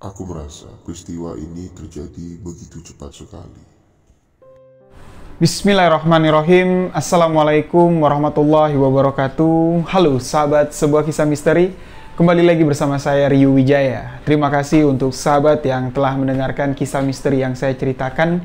Aku merasa peristiwa ini terjadi begitu cepat sekali. Bismillahirrahmanirrahim. Assalamualaikum warahmatullahi wabarakatuh. Halo sahabat sebuah kisah misteri. Kembali lagi bersama saya Ryu Wijaya. Terima kasih untuk sahabat yang telah mendengarkan kisah misteri yang saya ceritakan.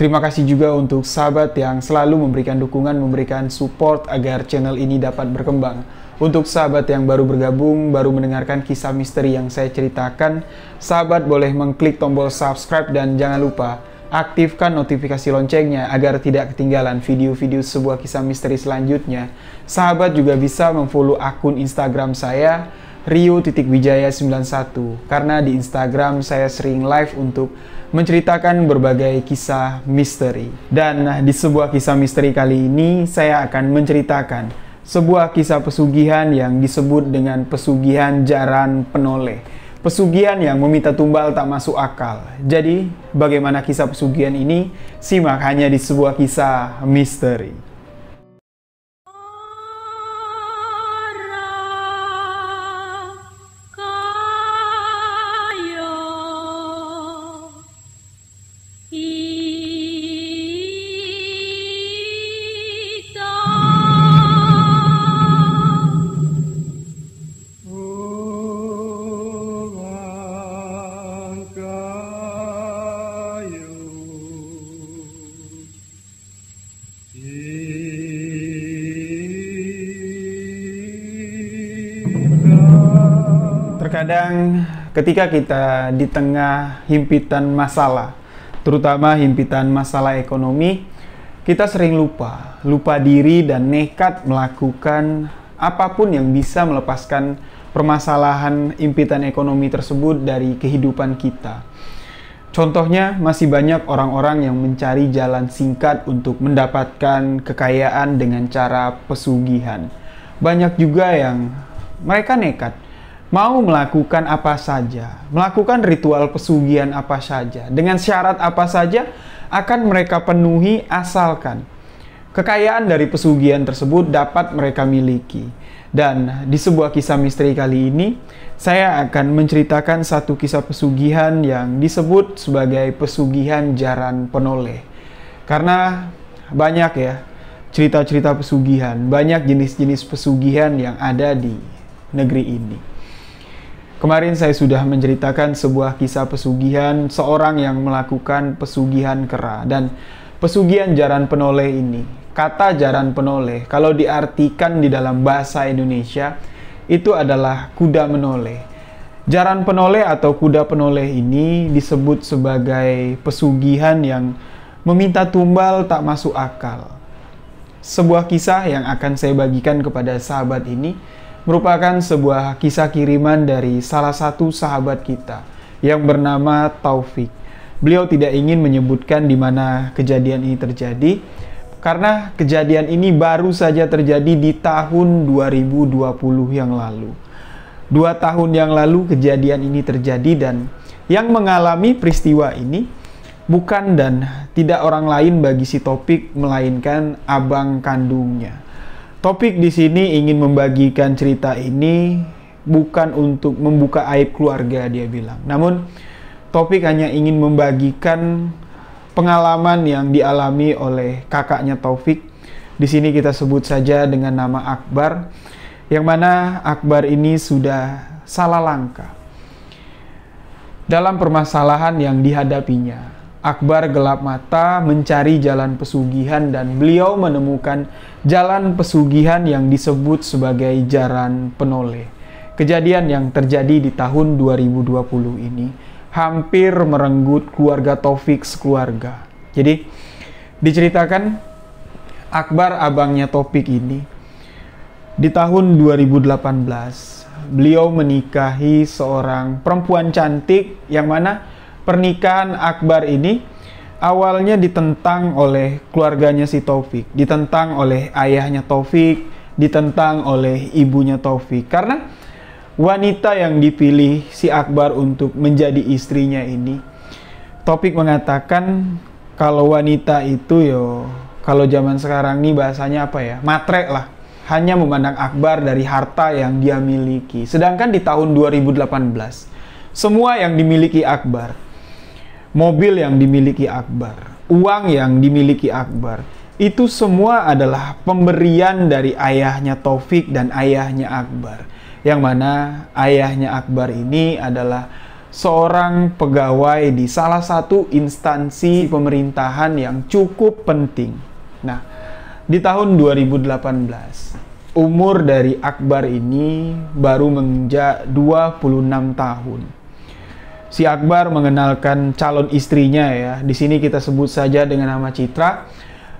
Terima kasih juga untuk sahabat yang selalu memberikan dukungan, memberikan support agar channel ini dapat berkembang. Untuk sahabat yang baru bergabung, baru mendengarkan kisah misteri yang saya ceritakan, sahabat boleh mengklik tombol subscribe dan jangan lupa aktifkan notifikasi loncengnya agar tidak ketinggalan video-video sebuah kisah misteri selanjutnya. Sahabat juga bisa memfollow akun Instagram saya, Ryu.Wijaya91, karena di Instagram saya sering live untuk menceritakan berbagai kisah misteri. Dan di sebuah kisah misteri kali ini saya akan menceritakan sebuah kisah pesugihan yang disebut dengan pesugihan jaran penoleh. Pesugihan yang meminta tumbal tak masuk akal. Jadi, bagaimana kisah pesugihan ini? Simak hanya di sebuah kisah misteri. Terkadang ketika kita di tengah himpitan masalah, terutama himpitan masalah ekonomi, kita sering lupa diri dan nekat melakukan apapun yang bisa melepaskan permasalahan himpitan ekonomi tersebut dari kehidupan kita. Contohnya, masih banyak orang-orang yang mencari jalan singkat untuk mendapatkan kekayaan dengan cara pesugihan. Banyak juga yang mereka nekat mau melakukan apa saja, melakukan ritual pesugihan apa saja, dengan syarat apa saja akan mereka penuhi asalkan kekayaan dari pesugihan tersebut dapat mereka miliki. Dan di sebuah kisah misteri kali ini, saya akan menceritakan satu kisah pesugihan yang disebut sebagai pesugihan jaran penoleh. Karena banyak ya cerita-cerita pesugihan, banyak jenis-jenis pesugihan yang ada di negeri ini. Kemarin saya sudah menceritakan sebuah kisah pesugihan seorang yang melakukan pesugihan kera. Dan pesugihan jaran penoleh ini, kata jaran penoleh kalau diartikan di dalam bahasa Indonesia itu adalah kuda menoleh. Jaran penoleh atau kuda penoleh ini disebut sebagai pesugihan yang meminta tumbal tak masuk akal. Sebuah kisah yang akan saya bagikan kepada sahabat ini merupakan sebuah kisah kiriman dari salah satu sahabat kita yang bernama Taufik. Beliau tidak ingin menyebutkan di mana kejadian ini terjadi karena kejadian ini baru saja terjadi di tahun 2020 yang lalu. 2 tahun yang lalu kejadian ini terjadi dan yang mengalami peristiwa ini bukan dan tidak orang lain bagi si Taufik melainkan abang kandungnya. Topik di sini ingin membagikan cerita ini bukan untuk membuka aib keluarga, dia bilang. Namun, Topik hanya ingin membagikan pengalaman yang dialami oleh kakaknya Taufik. Di sini kita sebut saja dengan nama Akbar, yang mana Akbar ini sudah salah langkah dalam permasalahan yang dihadapinya. Akbar gelap mata mencari jalan pesugihan dan beliau menemukan jalan pesugihan yang disebut sebagai jaran penoleh. Kejadian yang terjadi di tahun 2020 ini hampir merenggut keluarga Taufik sekeluarga. Jadi diceritakan Akbar abangnya Taufik ini di tahun 2018 beliau menikahi seorang perempuan cantik yang mana pernikahan Akbar ini awalnya ditentang oleh keluarganya si Taufik, ditentang oleh ayahnya Taufik, ditentang oleh ibunya Taufik. Karena wanita yang dipilih si Akbar untuk menjadi istrinya ini, Taufik mengatakan kalau wanita itu kalau zaman sekarang nih bahasanya apa ya, matre lah. Hanya memandang Akbar dari harta yang dia miliki. Sedangkan di tahun 2018, semua yang dimiliki Akbar, mobil yang dimiliki Akbar, uang yang dimiliki Akbar, itu semua adalah pemberian dari ayahnya Taufik dan ayahnya Akbar. Yang mana ayahnya Akbar ini adalah seorang pegawai di salah satu instansi pemerintahan yang cukup penting. Nah, di tahun 2018, umur dari Akbar ini baru menginjak 26 tahun. Si Akbar mengenalkan calon istrinya ya. Di sini kita sebut saja dengan nama Citra.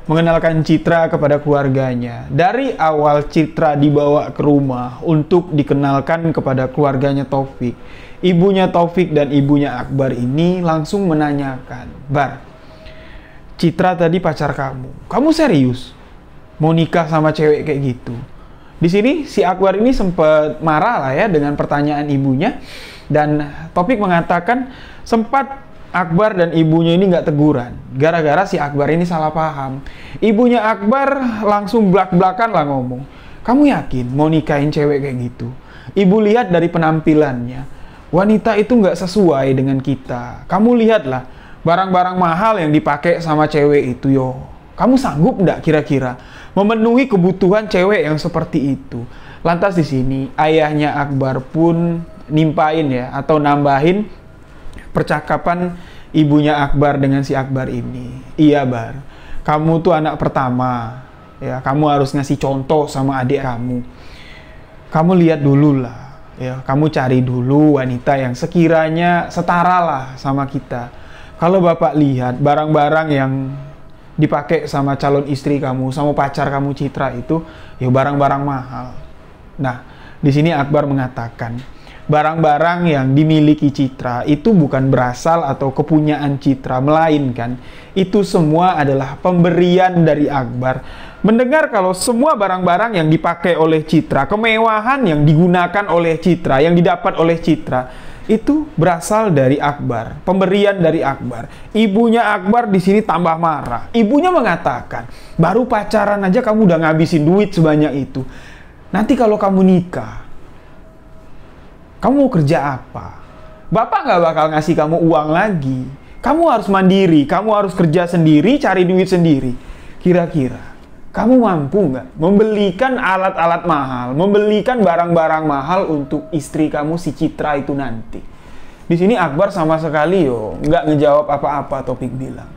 Mengenalkan Citra kepada keluarganya. Dari awal Citra dibawa ke rumah untuk dikenalkan kepada keluarganya Taufik, ibunya Taufik dan ibunya Akbar ini langsung menanyakan, "Bar, Citra tadi pacar kamu. Kamu serius mau nikah sama cewek kayak gitu?" Di sini si Akbar ini sempat marah lah ya dengan pertanyaan ibunya, dan Taufik mengatakan sempat Akbar dan ibunya ini nggak teguran gara-gara si Akbar ini salah paham. Ibunya Akbar langsung blak-blakan lah ngomong, "Kamu yakin mau nikahin cewek kayak gitu? Ibu lihat dari penampilannya, wanita itu nggak sesuai dengan kita. Kamu lihatlah barang-barang mahal yang dipakai sama cewek itu, yo. Kamu sanggup nggak kira-kira memenuhi kebutuhan cewek yang seperti itu?" Lantas di sini ayahnya Akbar pun nimpain ya, atau nambahin percakapan ibunya Akbar dengan si Akbar ini. "Iya Bar, kamu tuh anak pertama ya, kamu harus ngasih contoh sama adik kamu. Kamu lihat dulu lah ya, kamu cari dulu wanita yang sekiranya setara lah sama kita. Kalau bapak lihat barang-barang yang dipakai sama calon istri kamu, sama pacar kamu Citra itu ya barang-barang mahal." Nah, di sini Akbar mengatakan barang-barang yang dimiliki Citra itu bukan berasal atau kepunyaan Citra, melainkan itu semua adalah pemberian dari Akbar. Mendengar kalau semua barang-barang yang dipakai oleh Citra, kemewahan yang digunakan oleh Citra, yang didapat oleh Citra, itu berasal dari Akbar, pemberian dari Akbar. Ibunya Akbar di sini tambah marah. Ibunya mengatakan, "Baru pacaran aja kamu udah ngabisin duit sebanyak itu. Nanti kalau kamu nikah, kamu mau kerja apa? Bapak nggak bakal ngasih kamu uang lagi. Kamu harus mandiri, kamu harus kerja sendiri, cari duit sendiri. Kira-kira kamu mampu nggak membelikan alat-alat mahal, membelikan barang-barang mahal untuk istri kamu si Citra itu nanti?" Di sini Akbar sama sekali nggak ngejawab apa-apa. Taufik bilang.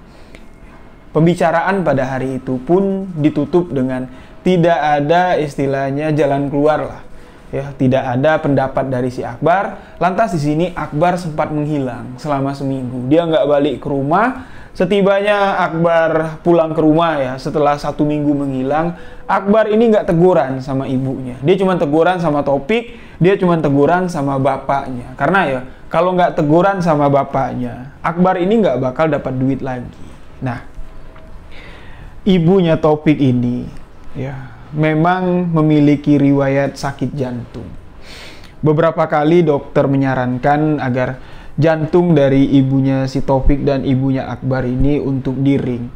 Pembicaraan pada hari itu pun ditutup dengan tidak ada istilahnya jalan keluar lah. Ya, tidak ada pendapat dari si Akbar. Lantas di sini Akbar sempat menghilang selama seminggu. Dia nggak balik ke rumah. Setibanya Akbar pulang ke rumah ya, setelah 1 minggu menghilang, Akbar ini nggak teguran sama ibunya. Dia cuma teguran sama Taufik, dia cuma teguran sama bapaknya. Karena ya, kalau nggak teguran sama bapaknya, Akbar ini nggak bakal dapat duit lagi. Nah, ibunya Taufik ini ya memang memiliki riwayat sakit jantung. Beberapa kali dokter menyarankan agar jantung dari ibunya si Taufik dan ibunya Akbar ini untuk diring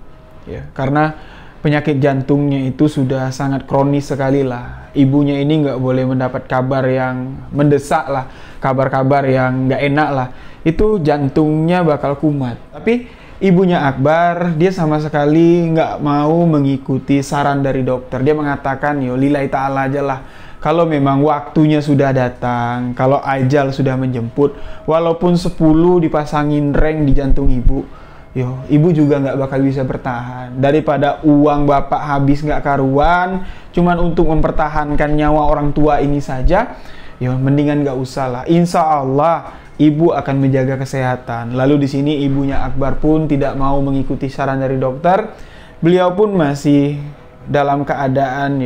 ya, karena penyakit jantungnya itu sudah sangat kronis sekali lah. Ibunya ini nggak boleh mendapat kabar yang mendesak lah, kabar-kabar yang nggak enak lah, itu jantungnya bakal kumat. Tapi ibunya Akbar, dia sama sekali nggak mau mengikuti saran dari dokter. Dia mengatakan, "Yo, lillahi ta'ala aja lah. Kalau memang waktunya sudah datang, kalau ajal sudah menjemput, walaupun 10 dipasangin reng di jantung ibu, yo, ibu juga nggak bakal bisa bertahan. Daripada uang bapak habis nggak karuan, cuman untuk mempertahankan nyawa orang tua ini saja, yo, mendingan nggak usah lah. Insya Allah ibu akan menjaga kesehatan." Lalu di sini ibunya Akbar pun tidak mau mengikuti saran dari dokter. Beliau pun masih dalam keadaan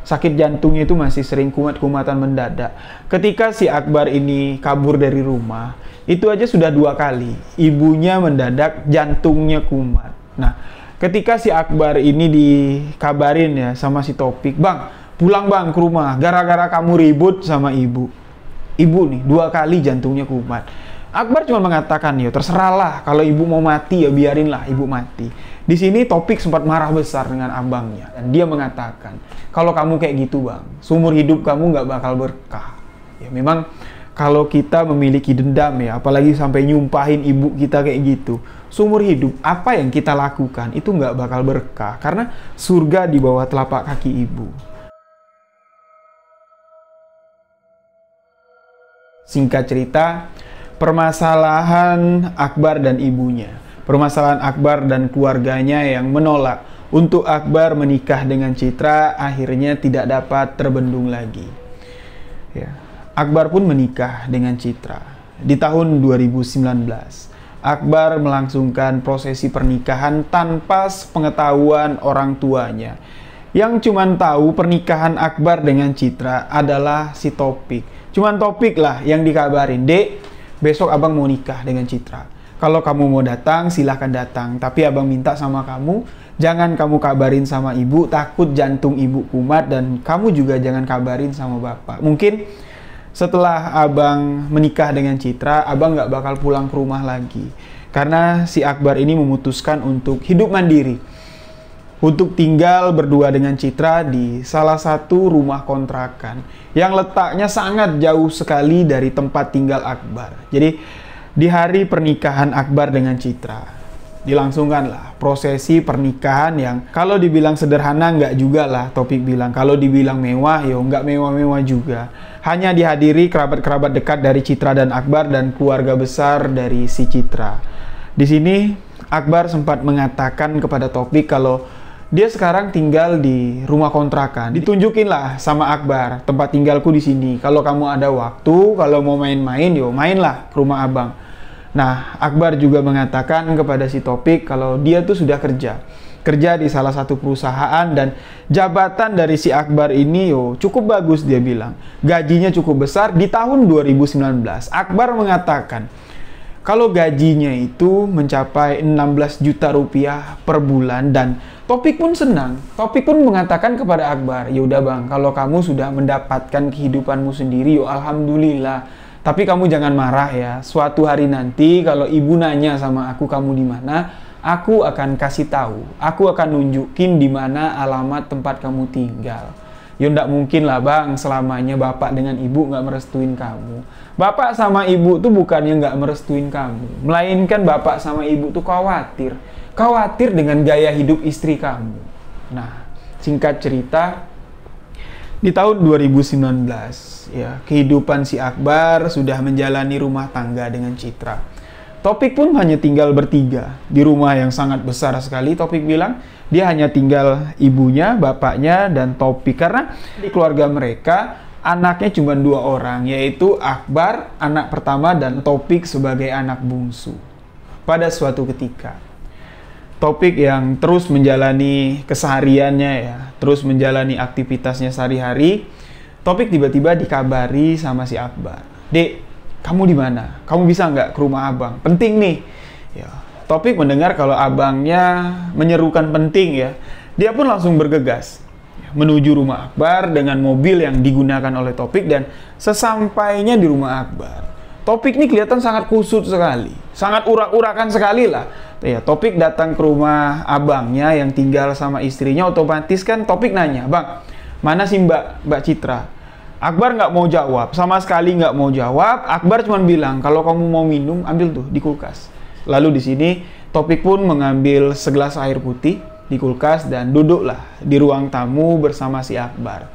sakit jantungnya itu masih sering kumat-kumatan mendadak. Ketika si Akbar ini kabur dari rumah, itu aja sudah 2 kali ibunya mendadak jantungnya kumat. Nah, ketika si Akbar ini dikabarin ya sama si Taufik, "Bang, pulang bang ke rumah, gara-gara kamu ribut sama ibu. Ibu nih 2 kali jantungnya kumat." Akbar cuma mengatakan, "Ya terserahlah, kalau ibu mau mati ya biarinlah ibu mati." Di sini Taufik sempat marah besar dengan abangnya dan dia mengatakan, "Kalau kamu kayak gitu bang, seumur hidup kamu nggak bakal berkah." Ya memang kalau kita memiliki dendam ya, apalagi sampai nyumpahin ibu kita kayak gitu, seumur hidup apa yang kita lakukan itu nggak bakal berkah, karena surga di bawah telapak kaki ibu. Singkat cerita, permasalahan Akbar dan ibunya, permasalahan Akbar dan keluarganya yang menolak untuk Akbar menikah dengan Citra akhirnya tidak dapat terbendung lagi. Ya, Akbar pun menikah dengan Citra. Di tahun 2019, Akbar melangsungkan prosesi pernikahan tanpa sepengetahuan orang tuanya. Yang cuman tahu pernikahan Akbar dengan Citra adalah si Topik. Cuman Topik lah yang dikabarin, "Dek, besok abang mau nikah dengan Citra. Kalau kamu mau datang, silahkan datang. Tapi abang minta sama kamu, jangan kamu kabarin sama ibu, takut jantung ibu kumat, dan kamu juga jangan kabarin sama bapak. Mungkin setelah abang menikah dengan Citra, abang nggak bakal pulang ke rumah lagi. Karena si Akbar ini memutuskan untuk hidup mandiri. Untuk tinggal berdua dengan Citra di salah satu rumah kontrakan yang letaknya sangat jauh sekali dari tempat tinggal Akbar. Jadi di hari pernikahan Akbar dengan Citra, dilangsungkanlah prosesi pernikahan yang kalau dibilang sederhana nggak juga lah, Topik bilang. Kalau dibilang mewah, yo nggak mewah-mewah juga. Hanya dihadiri kerabat-kerabat dekat dari Citra dan Akbar dan keluarga besar dari si Citra. Di sini Akbar sempat mengatakan kepada Topik kalau dia sekarang tinggal di rumah kontrakan. Ditunjukin lah sama Akbar, tempat tinggalku di sini. Kalau kamu ada waktu, kalau mau main-main, yo mainlah ke rumah abang. Nah, Akbar juga mengatakan kepada si Topik kalau dia tuh sudah kerja di salah satu perusahaan, dan jabatan dari si Akbar ini cukup bagus, dia bilang. Gajinya cukup besar di tahun 2019. Akbar mengatakan kalau gajinya itu mencapai 16 juta rupiah per bulan, dan Topik pun senang. Topik pun mengatakan kepada Akbar, "Ya udah bang, kalau kamu sudah mendapatkan kehidupanmu sendiri, alhamdulillah. Tapi kamu jangan marah ya. Suatu hari nanti kalau ibu nanya sama aku kamu di mana, aku akan kasih tahu. Aku akan nunjukin di mana alamat tempat kamu tinggal." Ya ndak mungkin lah bang, selamanya bapak dengan ibu nggak merestuin kamu. Bapak sama ibu tuh bukannya nggak merestuin kamu, melainkan bapak sama ibu tuh khawatir dengan gaya hidup istri kamu. Nah, singkat cerita, di tahun 2019, ya, kehidupan si Akbar sudah menjalani rumah tangga dengan Citra. Topik pun hanya tinggal bertiga di rumah yang sangat besar sekali. Topik bilang dia hanya tinggal ibunya, bapaknya, dan Topik. Karena di keluarga mereka, anaknya cuma 2 orang, yaitu Akbar, anak pertama, dan Topik sebagai anak bungsu. Pada suatu ketika, Topik yang terus menjalani kesehariannya ya, terus menjalani aktivitasnya sehari-hari, Topik tiba-tiba dikabari sama si Akbar, "Dek, kamu di mana? Kamu bisa nggak ke rumah abang? Penting nih." Ya, Topik mendengar kalau abangnya menyerukan penting ya, dia pun langsung bergegas menuju rumah Akbar dengan mobil yang digunakan oleh Topik, dan sesampainya di rumah Akbar, Topik ini kelihatan sangat kusut sekali, sangat urak-urakan sekali lah. Ya, Topik datang ke rumah abangnya yang tinggal sama istrinya, otomatis kan Topik nanya, "Bang, mana sih Mbak Citra?" Akbar nggak mau jawab, sama sekali nggak mau jawab. Akbar cuma bilang, "Kalau kamu mau minum, ambil tuh di kulkas." Lalu di sini Topik pun mengambil segelas air putih di kulkas dan duduklah di ruang tamu bersama si Akbar.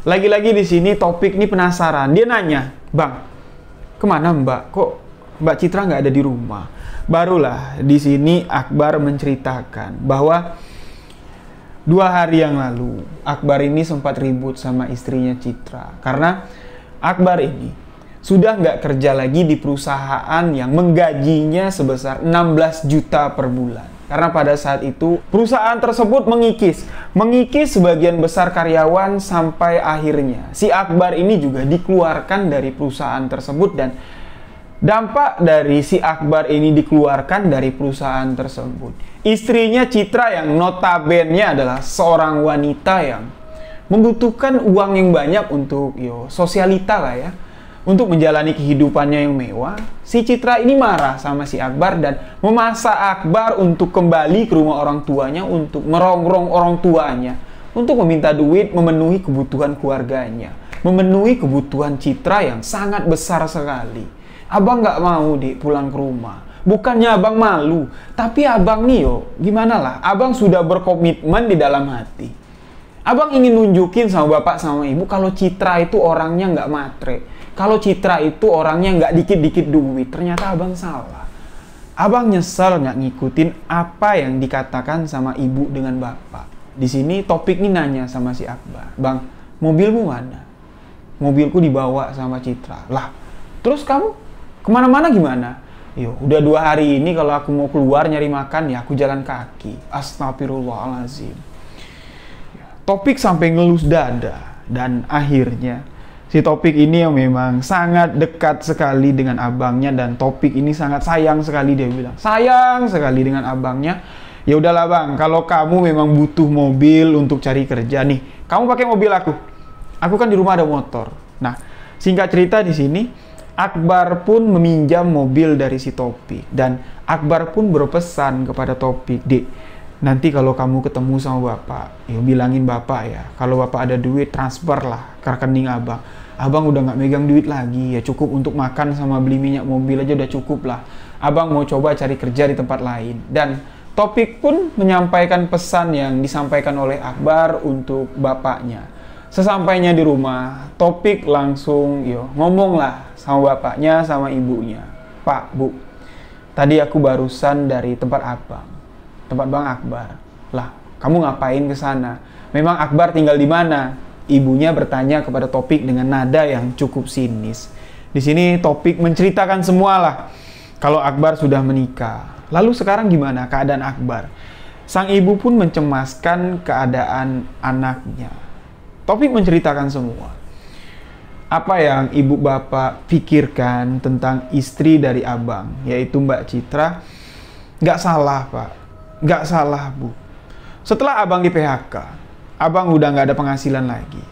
Lagi-lagi di sini Topik ini penasaran, dia nanya, "Bang, kemana Mbak? Kok Mbak Citra nggak ada di rumah?" Barulah di sini Akbar menceritakan bahwa 2 hari yang lalu Akbar ini sempat ribut sama istrinya Citra. Karena Akbar ini sudah nggak kerja lagi di perusahaan yang menggajinya sebesar 16 juta per bulan. Karena pada saat itu perusahaan tersebut mengikis sebagian besar karyawan, sampai akhirnya si Akbar ini juga dikeluarkan dari perusahaan tersebut. Dan dampak dari si Akbar ini dikeluarkan dari perusahaan tersebut, istrinya Citra yang notabene adalah seorang wanita yang membutuhkan uang yang banyak untuk sosialita lah ya, untuk menjalani kehidupannya yang mewah. Si Citra ini marah sama si Akbar dan memaksa Akbar untuk kembali ke rumah orang tuanya, untuk merongrong orang tuanya, untuk meminta duit memenuhi kebutuhan keluarganya. memenuhi kebutuhan Citra yang sangat besar sekali. Abang nggak mau, Dik, pulang ke rumah. Bukannya abang malu, tapi abang nih gimana lah, abang sudah berkomitmen di dalam hati. Abang ingin nunjukin sama bapak sama ibu kalau Citra itu orangnya nggak matre. Kalau Citra itu orangnya nggak dikit-dikit duit. Ternyata abang salah. Abang nyesel nggak ngikutin apa yang dikatakan sama ibu dengan bapak. Di sini topik ini nanya sama si Akbar, Bang, mobilmu mana? Mobilku dibawa sama Citra. Lah, terus kamu kemana-mana gimana? Yo, udah 2 hari ini kalau aku mau keluar nyari makan ya aku jalan kaki. Astagfirullahaladzim. Topik sampai ngelus dada. Dan akhirnya si Topik ini yang memang sangat dekat sekali dengan abangnya, dan Topik ini sangat sayang sekali, dia bilang sayang sekali dengan abangnya. Ya udahlah bang, kalau kamu memang butuh mobil untuk cari kerja nih, kamu pakai mobil aku kan di rumah ada motor. Nah, singkat cerita di sini Akbar pun meminjam mobil dari si Topik, dan Akbar pun berpesan kepada Topik, Dik, nanti kalau kamu ketemu sama bapak, ya bilangin bapak ya, kalau bapak ada duit transfer lah ke rekening abang. Abang udah nggak megang duit lagi, ya cukup untuk makan sama beli minyak mobil aja udah cukup lah. Abang mau coba cari kerja di tempat lain. Dan Topik pun menyampaikan pesan yang disampaikan oleh Akbar untuk bapaknya. Sesampainya di rumah, Topik langsung ngomong lah sama bapaknya sama ibunya. Pak, Bu, tadi aku barusan dari tempat abang, tempat Bang Akbar. Lah, kamu ngapain ke sana? Memang Akbar tinggal di mana? Ibunya bertanya kepada Topik dengan nada yang cukup sinis. Di sini Topik menceritakan semualah kalau Akbar sudah menikah. Lalu sekarang gimana keadaan Akbar? Sang ibu pun mencemaskan keadaan anaknya. Topik menceritakan semua. Apa yang ibu bapak pikirkan tentang istri dari abang, yaitu Mbak Citra, nggak salah pak, nggak salah bu. Setelah abang di PHK, abang udah nggak ada penghasilan lagi.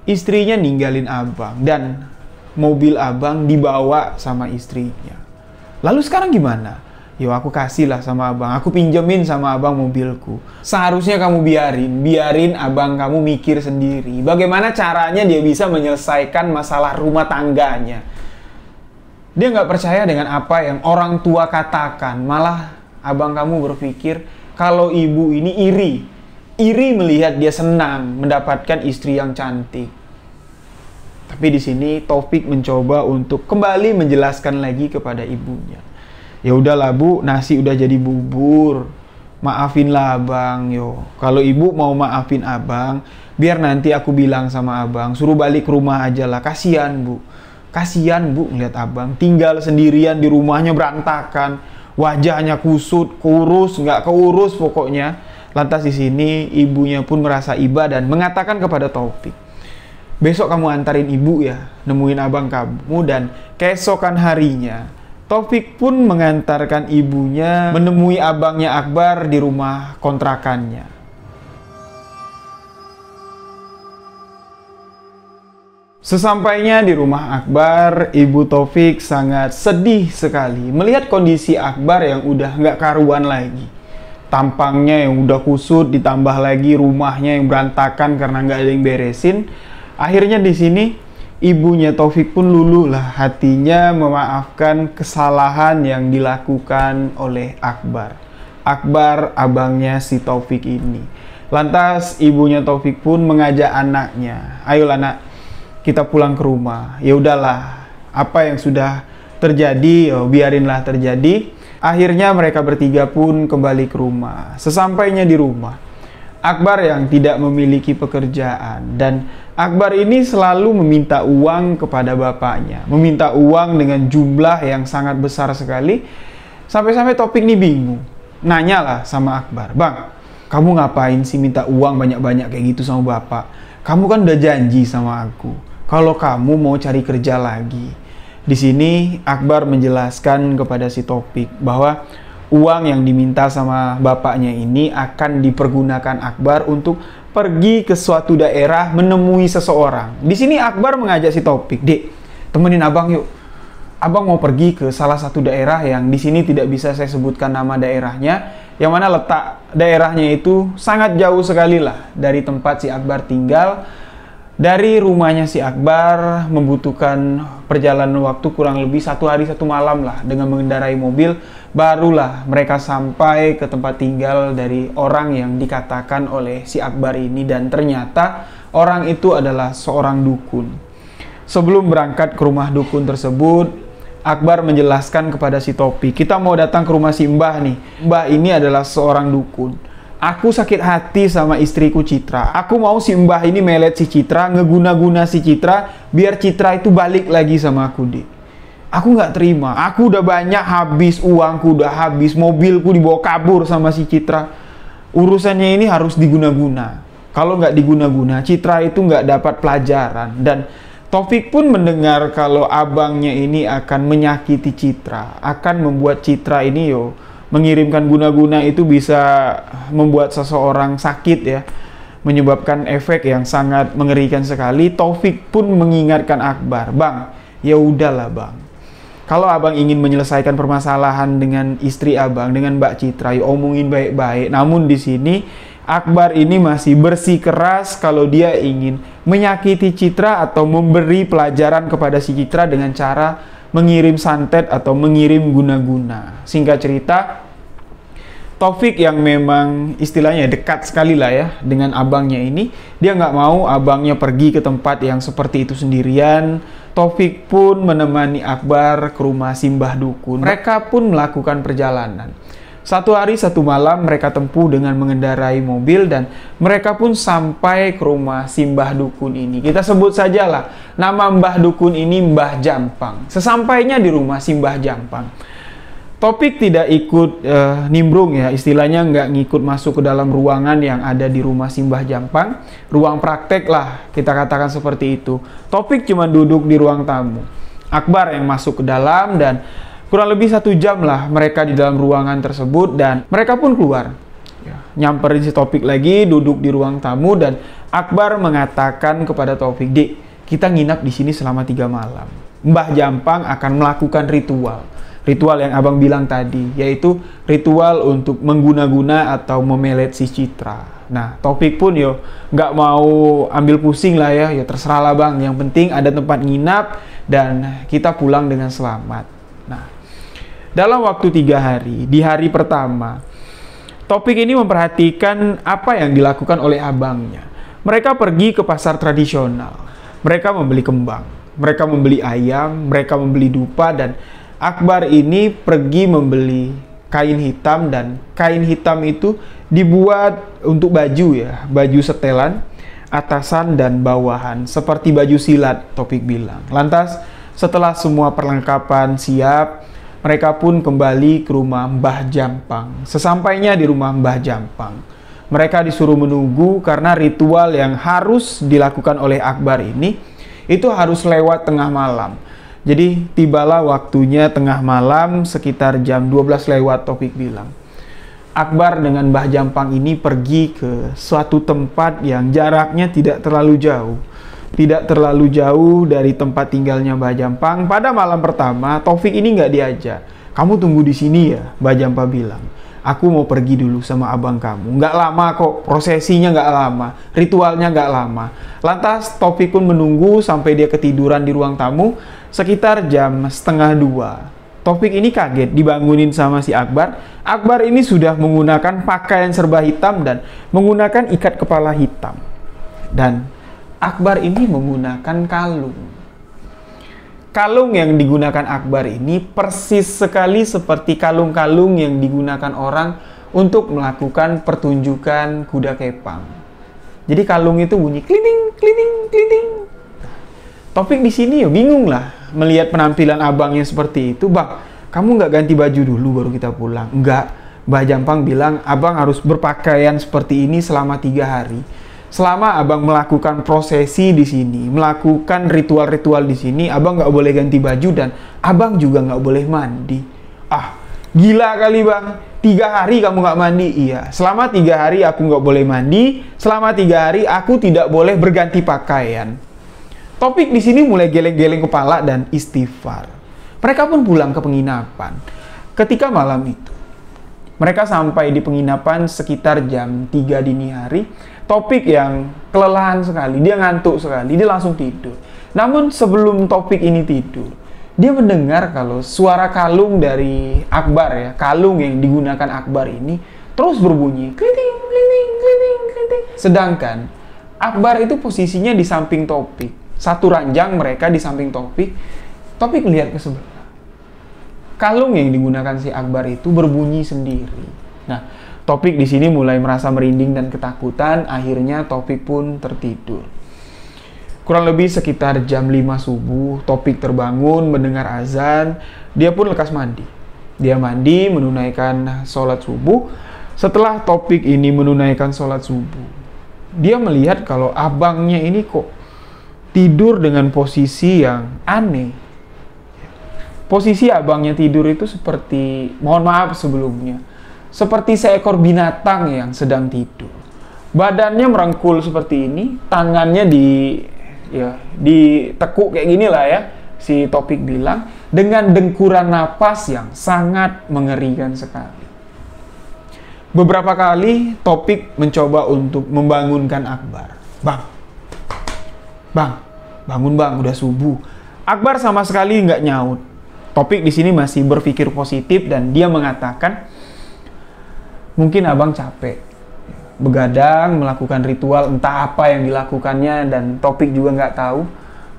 Istrinya ninggalin abang, dan mobil abang dibawa sama istrinya. Lalu sekarang gimana? Yo, aku kasih lah sama abang, aku pinjemin sama abang mobilku. Seharusnya kamu biarin abang kamu mikir sendiri. Bagaimana caranya dia bisa menyelesaikan masalah rumah tangganya. Dia nggak percaya dengan apa yang orang tua katakan. Malah abang kamu berpikir kalau ibu ini iri melihat dia senang mendapatkan istri yang cantik. Tapi di sini Topik mencoba untuk kembali menjelaskan lagi kepada ibunya. Ya udahlah bu, nasi udah jadi bubur. Maafinlah abang, yo. Kalau ibu mau maafin abang, biar nanti aku bilang sama abang, suruh balik ke rumah aja lah. Kasian bu, ngeliat abang tinggal sendirian di rumahnya berantakan, wajahnya kusut, kurus, nggak keurus pokoknya. Lantas di sini ibunya pun merasa iba dan mengatakan kepada Topik, besok kamu antarin ibu ya, nemuin abang kamu. Dan keesokan harinya Topik pun mengantarkan ibunya menemui abangnya Akbar di rumah kontrakannya. Sesampainya di rumah Akbar, Ibu Topik sangat sedih sekali melihat kondisi Akbar yang udah nggak karuan lagi. Tampangnya yang udah kusut, ditambah lagi rumahnya yang berantakan karena nggak ada yang beresin. Akhirnya di sini ibunya Topik pun luluh lah hatinya memaafkan kesalahan yang dilakukan oleh Akbar. Akbar abangnya si Topik ini. Lantas ibunya Topik pun mengajak anaknya, ayolah nak, kita pulang ke rumah. Ya udahlah, apa yang sudah terjadi, biarinlah terjadi. Akhirnya mereka bertiga pun kembali ke rumah. Sesampainya di rumah, Akbar yang tidak memiliki pekerjaan, dan Akbar ini selalu meminta uang kepada bapaknya, meminta uang dengan jumlah yang sangat besar sekali. Sampai-sampai Topik ini bingung, nanyalah sama Akbar, bang, kamu ngapain sih minta uang banyak-banyak kayak gitu sama bapak? Kamu kan udah janji sama aku kalau kamu mau cari kerja lagi. Di sini Akbar menjelaskan kepada si Topik bahwa uang yang diminta sama bapaknya ini akan dipergunakan Akbar untuk pergi ke suatu daerah menemui seseorang. Di sini Akbar mengajak si Topik, Dek, temenin abang yuk. Abang mau pergi ke salah satu daerah yang di sini tidak bisa saya sebutkan nama daerahnya, yang mana letak daerahnya itu sangat jauh sekali lah dari tempat si Akbar tinggal. Dari rumahnya si Akbar membutuhkan perjalanan waktu kurang lebih 1 hari 1 malam lah dengan mengendarai mobil. Barulah mereka sampai ke tempat tinggal dari orang yang dikatakan oleh si Akbar ini. Dan ternyata orang itu adalah seorang dukun. Sebelum berangkat ke rumah dukun tersebut, Akbar menjelaskan kepada si Topik, kita mau datang ke rumah si Mbah nih. Mbah ini adalah seorang dukun. Aku sakit hati sama istriku Citra. Aku mau si Mbah ini melet si Citra, ngeguna-guna si Citra, biar Citra itu balik lagi sama aku, Dek. Aku nggak terima. Aku udah banyak habis, uangku udah habis, mobilku dibawa kabur sama si Citra. Urusannya ini harus diguna-guna. Kalau nggak diguna-guna, Citra itu nggak dapat pelajaran. Dan Taufik pun mendengar kalau abangnya ini akan menyakiti Citra, akan membuat Citra ini mengirimkan guna-guna itu bisa membuat seseorang sakit ya, menyebabkan efek yang sangat mengerikan sekali. Taufik pun mengingatkan Akbar, "Bang, ya udahlah Bang. Kalau Abang ingin menyelesaikan permasalahan dengan istri Abang, dengan Mbak Citra, ya omongin baik-baik. Namun di sini Akbar ini masih bersikeras kalau dia ingin menyakiti Citra atau memberi pelajaran kepada si Citra dengan cara mengirim santet atau mengirim guna-guna." Singkat cerita, Taufik yang memang istilahnya dekat sekali lah ya dengan abangnya ini, dia nggak mau abangnya pergi ke tempat yang seperti itu sendirian. Taufik pun menemani Akbar ke rumah Simbah Dukun. Mereka pun melakukan perjalanan. 1 hari 1 malam mereka tempuh dengan mengendarai mobil dan mereka pun sampai ke rumah Simbah Dukun ini. Kita sebut sajalah nama Mbah Dukun ini Mbah Jampang. Sesampainya di rumah Simbah Jampang, Taufik tidak ikut nimbrung ya, istilahnya nggak ngikut masuk ke dalam ruangan yang ada di rumah Simbah Jampang. Ruang praktek lah, kita katakan seperti itu. Taufik cuma duduk di ruang tamu. Akbar yang masuk ke dalam dan kurang lebih 1 jam lah mereka di dalam ruangan tersebut dan mereka pun keluar. Nyamperin si Taufik lagi, duduk di ruang tamu dan Akbar mengatakan kepada Taufik, "Dik, kita nginap di sini selama 3 malam. Mbah Jampang akan melakukan ritual. Ritual yang abang bilang tadi, yaitu ritual untuk mengguna-guna atau memelet si Citra." Nah, Taufik pun nggak mau ambil pusing lah ya, terserah lah bang. Yang penting ada tempat nginap dan kita pulang dengan selamat. Nah, dalam waktu 3 hari, di hari pertama, Taufik ini memperhatikan apa yang dilakukan oleh abangnya. Mereka pergi ke pasar tradisional. Mereka membeli kembang, mereka membeli ayam, mereka membeli dupa dan Akbar ini pergi membeli kain hitam dan kain hitam itu dibuat untuk baju ya, baju setelan, atasan dan bawahan, seperti baju silat, Taufik bilang. Lantas setelah semua perlengkapan siap, mereka pun kembali ke rumah Mbah Jampang. Sesampainya di rumah Mbah Jampang, mereka disuruh menunggu karena ritual yang harus dilakukan oleh Akbar ini itu harus lewat tengah malam. Jadi tibalah waktunya tengah malam sekitar jam 12 lewat, Taufik bilang. Akbar dengan Mbah Jampang ini pergi ke suatu tempat yang jaraknya tidak terlalu jauh. Tidak terlalu jauh dari tempat tinggalnya Mbah Jampang. Pada malam pertama, Taufik ini nggak diajak. "Kamu tunggu di sini ya," Mbah Jampang bilang. "Aku mau pergi dulu sama abang kamu. Nggak lama kok, prosesinya nggak lama, ritualnya nggak lama." Lantas Taufik pun menunggu sampai dia ketiduran di ruang tamu. Sekitar jam 1:30, Taufik ini kaget dibangunin sama si Akbar. Akbar ini sudah menggunakan pakaian serba hitam dan menggunakan ikat kepala hitam. Dan Akbar ini menggunakan kalung. Kalung yang digunakan Akbar ini persis sekali seperti kalung-kalung yang digunakan orang untuk melakukan pertunjukan kuda kepang. Jadi kalung itu bunyi klining, klining, klining. Taufik di sini bingung lah melihat penampilan abangnya seperti itu. "Bang, kamu nggak ganti baju dulu baru kita pulang?" "Enggak." Mbah Jampang bilang, "Abang harus berpakaian seperti ini selama 3 hari. Selama abang melakukan prosesi di sini, melakukan ritual-ritual di sini, abang nggak boleh ganti baju dan abang juga nggak boleh mandi." "Ah, gila kali bang, 3 hari kamu nggak mandi?" "Iya, selama 3 hari aku nggak boleh mandi, selama 3 hari aku tidak boleh berganti pakaian." Taufik di sini mulai geleng-geleng kepala dan istighfar. Mereka pun pulang ke penginapan. Ketika malam itu, mereka sampai di penginapan sekitar jam 3 dini hari. topik yang kelelahan sekali, dia ngantuk sekali, dia langsung tidur. Namun sebelum topik ini tidur, dia mendengar kalau suara kalung dari Akbar ya, kalung yang digunakan Akbar ini terus berbunyi, kliting, kliting, kliting, kliting. Sedangkan Akbar itu posisinya di samping topik, satu ranjang mereka di samping topik. Topik melihat ke sebelah. Kalung yang digunakan si Akbar itu berbunyi sendiri. Nah, Topik di sini mulai merasa merinding dan ketakutan, akhirnya Topik pun tertidur. Kurang lebih sekitar jam 5 subuh, Topik terbangun mendengar azan, dia pun lekas mandi. Dia mandi, menunaikan sholat subuh. Setelah Topik ini menunaikan sholat subuh, dia melihat kalau abangnya ini kok tidur dengan posisi yang aneh. Posisi abangnya tidur itu seperti, mohon maaf sebelumnya, seperti seekor binatang yang sedang tidur. Badannya merengkul seperti ini, tangannya ditekuk kayak gini lah ya, si Topik bilang, dengan dengkuran napas yang sangat mengerikan sekali. Beberapa kali Topik mencoba untuk membangunkan Akbar. Bang, bangun bang, udah subuh. Akbar sama sekali nggak nyaut. Topik di sini masih berpikir positif dan dia mengatakan, mungkin abang capek, begadang, melakukan ritual, entah apa yang dilakukannya, dan Topik juga nggak tahu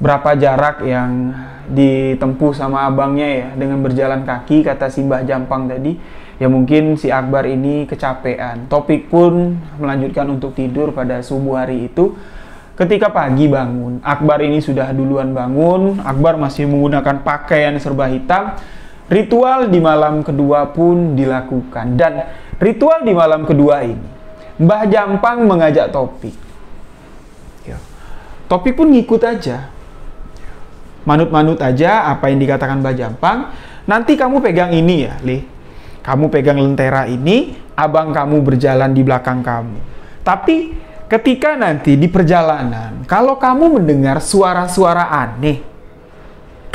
berapa jarak yang ditempuh sama abangnya ya, dengan berjalan kaki, kata si Mbah Jampang tadi. Ya mungkin si Akbar ini kecapean. Topik pun melanjutkan untuk tidur pada subuh hari itu. Ketika pagi bangun, Akbar ini sudah duluan bangun. Akbar masih menggunakan pakaian serba hitam. Ritual di malam kedua pun dilakukan. Dan ritual di malam kedua ini, Mbah Jampang mengajak Topik. Topik pun ngikut aja. Manut-manut aja apa yang dikatakan Mbah Jampang. Nanti kamu pegang ini ya, Li. Kamu pegang lentera ini, abang kamu berjalan di belakang kamu. Tapi ketika nanti di perjalanan, kalau kamu mendengar suara-suara aneh,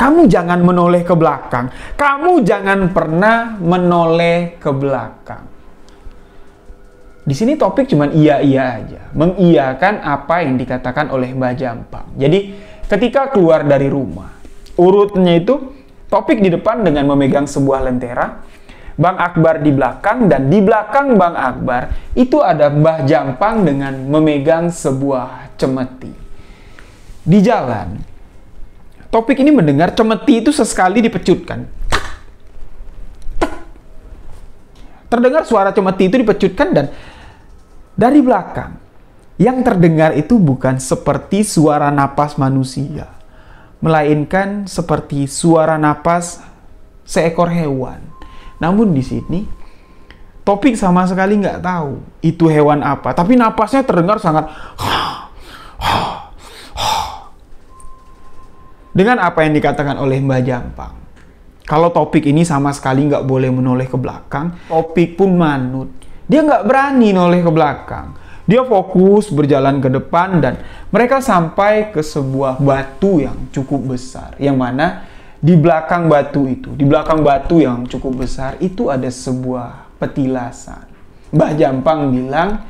kamu jangan menoleh ke belakang. Kamu jangan pernah menoleh ke belakang. Di sini Topik cuman iya-iya aja, mengiyakan apa yang dikatakan oleh Mbah Jampang. Jadi ketika keluar dari rumah, urutnya itu Topik di depan dengan memegang sebuah lentera, Bang Akbar di belakang, dan di belakang Bang Akbar itu ada Mbah Jampang dengan memegang sebuah cemeti. Di jalan, Topik ini mendengar cemeti itu sesekali dipecutkan. Terdengar suara cemeti itu dipecutkan, dan dari belakang yang terdengar itu bukan seperti suara napas manusia, melainkan seperti suara napas seekor hewan. Namun di sini Topik sama sekali nggak tahu itu hewan apa, tapi napasnya terdengar sangat dengan apa yang dikatakan oleh Mbah Jampang. Kalau Topik ini sama sekali nggak boleh menoleh ke belakang, Topik pun manut. Dia nggak berani noleh ke belakang. Dia fokus berjalan ke depan, dan mereka sampai ke sebuah batu yang cukup besar, yang mana di belakang batu itu, di belakang batu yang cukup besar itu ada sebuah petilasan. Mbah Jampang bilang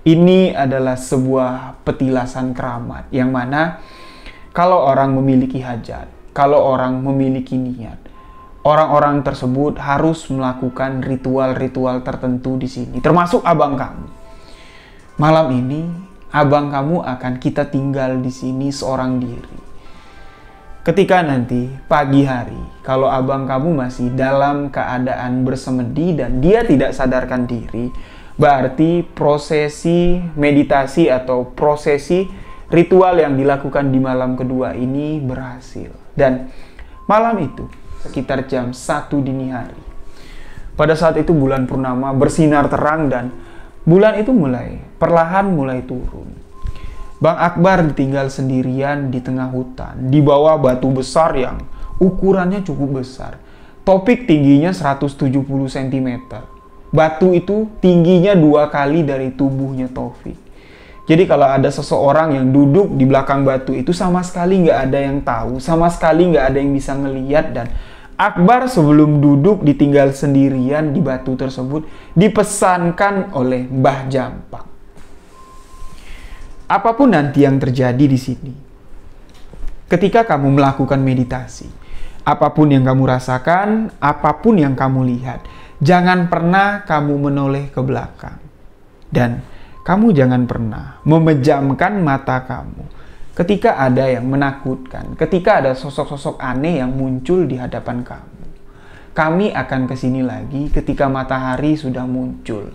ini adalah sebuah petilasan keramat, yang mana kalau orang memiliki hajat, kalau orang memiliki niat, orang-orang tersebut harus melakukan ritual-ritual tertentu di sini, termasuk abang kamu. Malam ini abang kamu akan kita tinggal di sini seorang diri. Ketika nanti pagi hari, kalau abang kamu masih dalam keadaan bersemedi dan dia tidak sadarkan diri, berarti prosesi meditasi atau prosesi ritual yang dilakukan di malam kedua ini berhasil. Dan malam itu, sekitar jam 1 dini hari, pada saat itu bulan purnama bersinar terang dan bulan itu perlahan mulai turun. Bang Akbar ditinggal sendirian di tengah hutan, di bawah batu besar yang ukurannya cukup besar. Topik tingginya 170 cm. Batu itu tingginya 2 kali dari tubuhnya Topik. Jadi kalau ada seseorang yang duduk di belakang batu itu sama sekali nggak ada yang tahu, sama sekali nggak ada yang bisa ngeliat. Dan Akbar sebelum duduk ditinggal sendirian di batu tersebut dipesankan oleh Mbah Jampang. apapun nanti yang terjadi di sini, ketika kamu melakukan meditasi, apapun yang kamu rasakan, apapun yang kamu lihat, jangan pernah kamu menoleh ke belakang. Dan kamu jangan pernah memejamkan mata kamu ketika ada yang menakutkan, ketika ada sosok-sosok aneh yang muncul di hadapan kamu. Kami akan kesini lagi ketika matahari sudah muncul.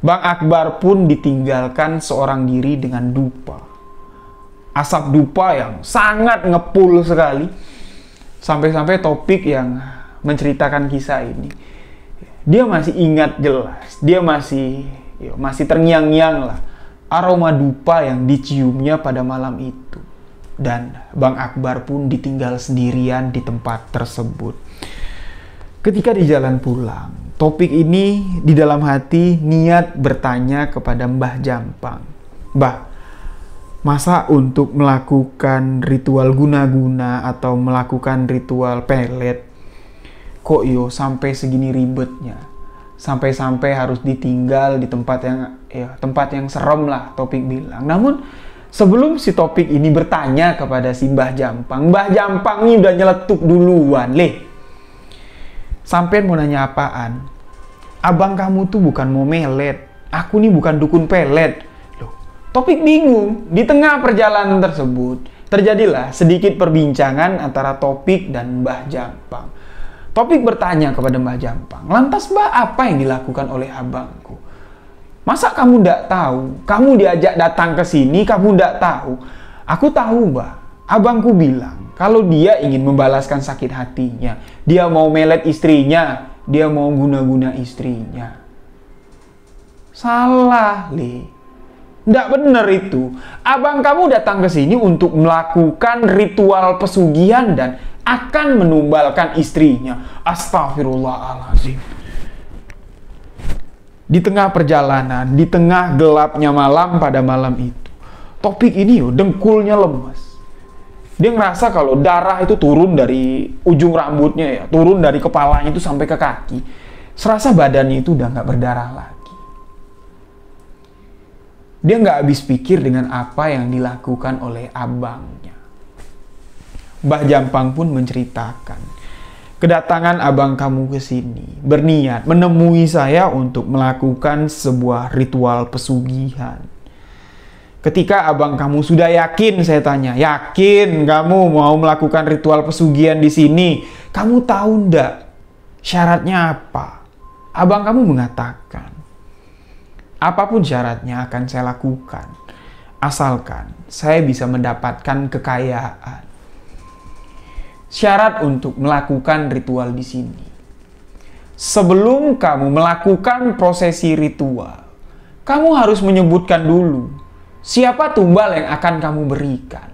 Bang Akbar pun ditinggalkan seorang diri dengan dupa. Asap dupa yang sangat ngepul sekali. Sampai-sampai Topik yang menceritakan kisah ini, dia masih ingat jelas. Dia masih terngiang-ngiang lah aroma dupa yang diciumnya pada malam itu. Dan Bang Akbar pun ditinggal sendirian di tempat tersebut. Ketika di jalan pulang, Topik ini di dalam hati niat bertanya kepada Mbah Jampang, "Mbah, masa untuk melakukan ritual guna-guna atau melakukan ritual pelet, kok sampai segini ribetnya? Sampai-sampai harus ditinggal di tempat yang serem lah," Topik bilang. Namun sebelum si Topik ini bertanya kepada si Mbah Jampang ini udah nyeletuk duluan. Sampean mau nanya apaan? Abang kamu tuh bukan mau melet. Aku nih bukan dukun pelet. Loh, Topik bingung. Di tengah perjalanan tersebut, terjadilah sedikit perbincangan antara Topik dan Mbah Jampang. Topik bertanya kepada Mbah Jampang, "Lantas Mbah, apa yang dilakukan oleh abangku? Masa kamu ndak tahu? Kamu diajak datang ke sini, kamu ndak tahu?" "Aku tahu, Mbah. Abangku bilang kalau dia ingin membalaskan sakit hatinya, dia mau melet istrinya, dia mau guna-guna istrinya." Salah, ndak bener itu. Abang kamu datang ke sini untuk melakukan ritual pesugihan dan akan menumbalkan istrinya. Astagfirullahaladzim. Di tengah perjalanan, di tengah gelapnya malam pada malam itu, Topik ini dengkulnya lemas. Dia ngerasa kalau darah itu turun dari ujung rambutnya, turun dari kepalanya itu sampai ke kaki. Serasa badannya itu udah nggak berdarah lagi. Dia nggak habis pikir dengan apa yang dilakukan oleh abangnya. Mbah Jampang pun menceritakan, "Kedatangan abang kamu ke sini berniat menemui saya untuk melakukan sebuah ritual pesugihan. Ketika abang kamu sudah yakin," saya tanya, "yakin kamu mau melakukan ritual pesugihan di sini? Kamu tahu ndak syaratnya apa?" Abang kamu mengatakan, "Apapun syaratnya akan saya lakukan, asalkan saya bisa mendapatkan kekayaan." Syarat untuk melakukan ritual di sini, sebelum kamu melakukan prosesi ritual, kamu harus menyebutkan dulu siapa tumbal yang akan kamu berikan.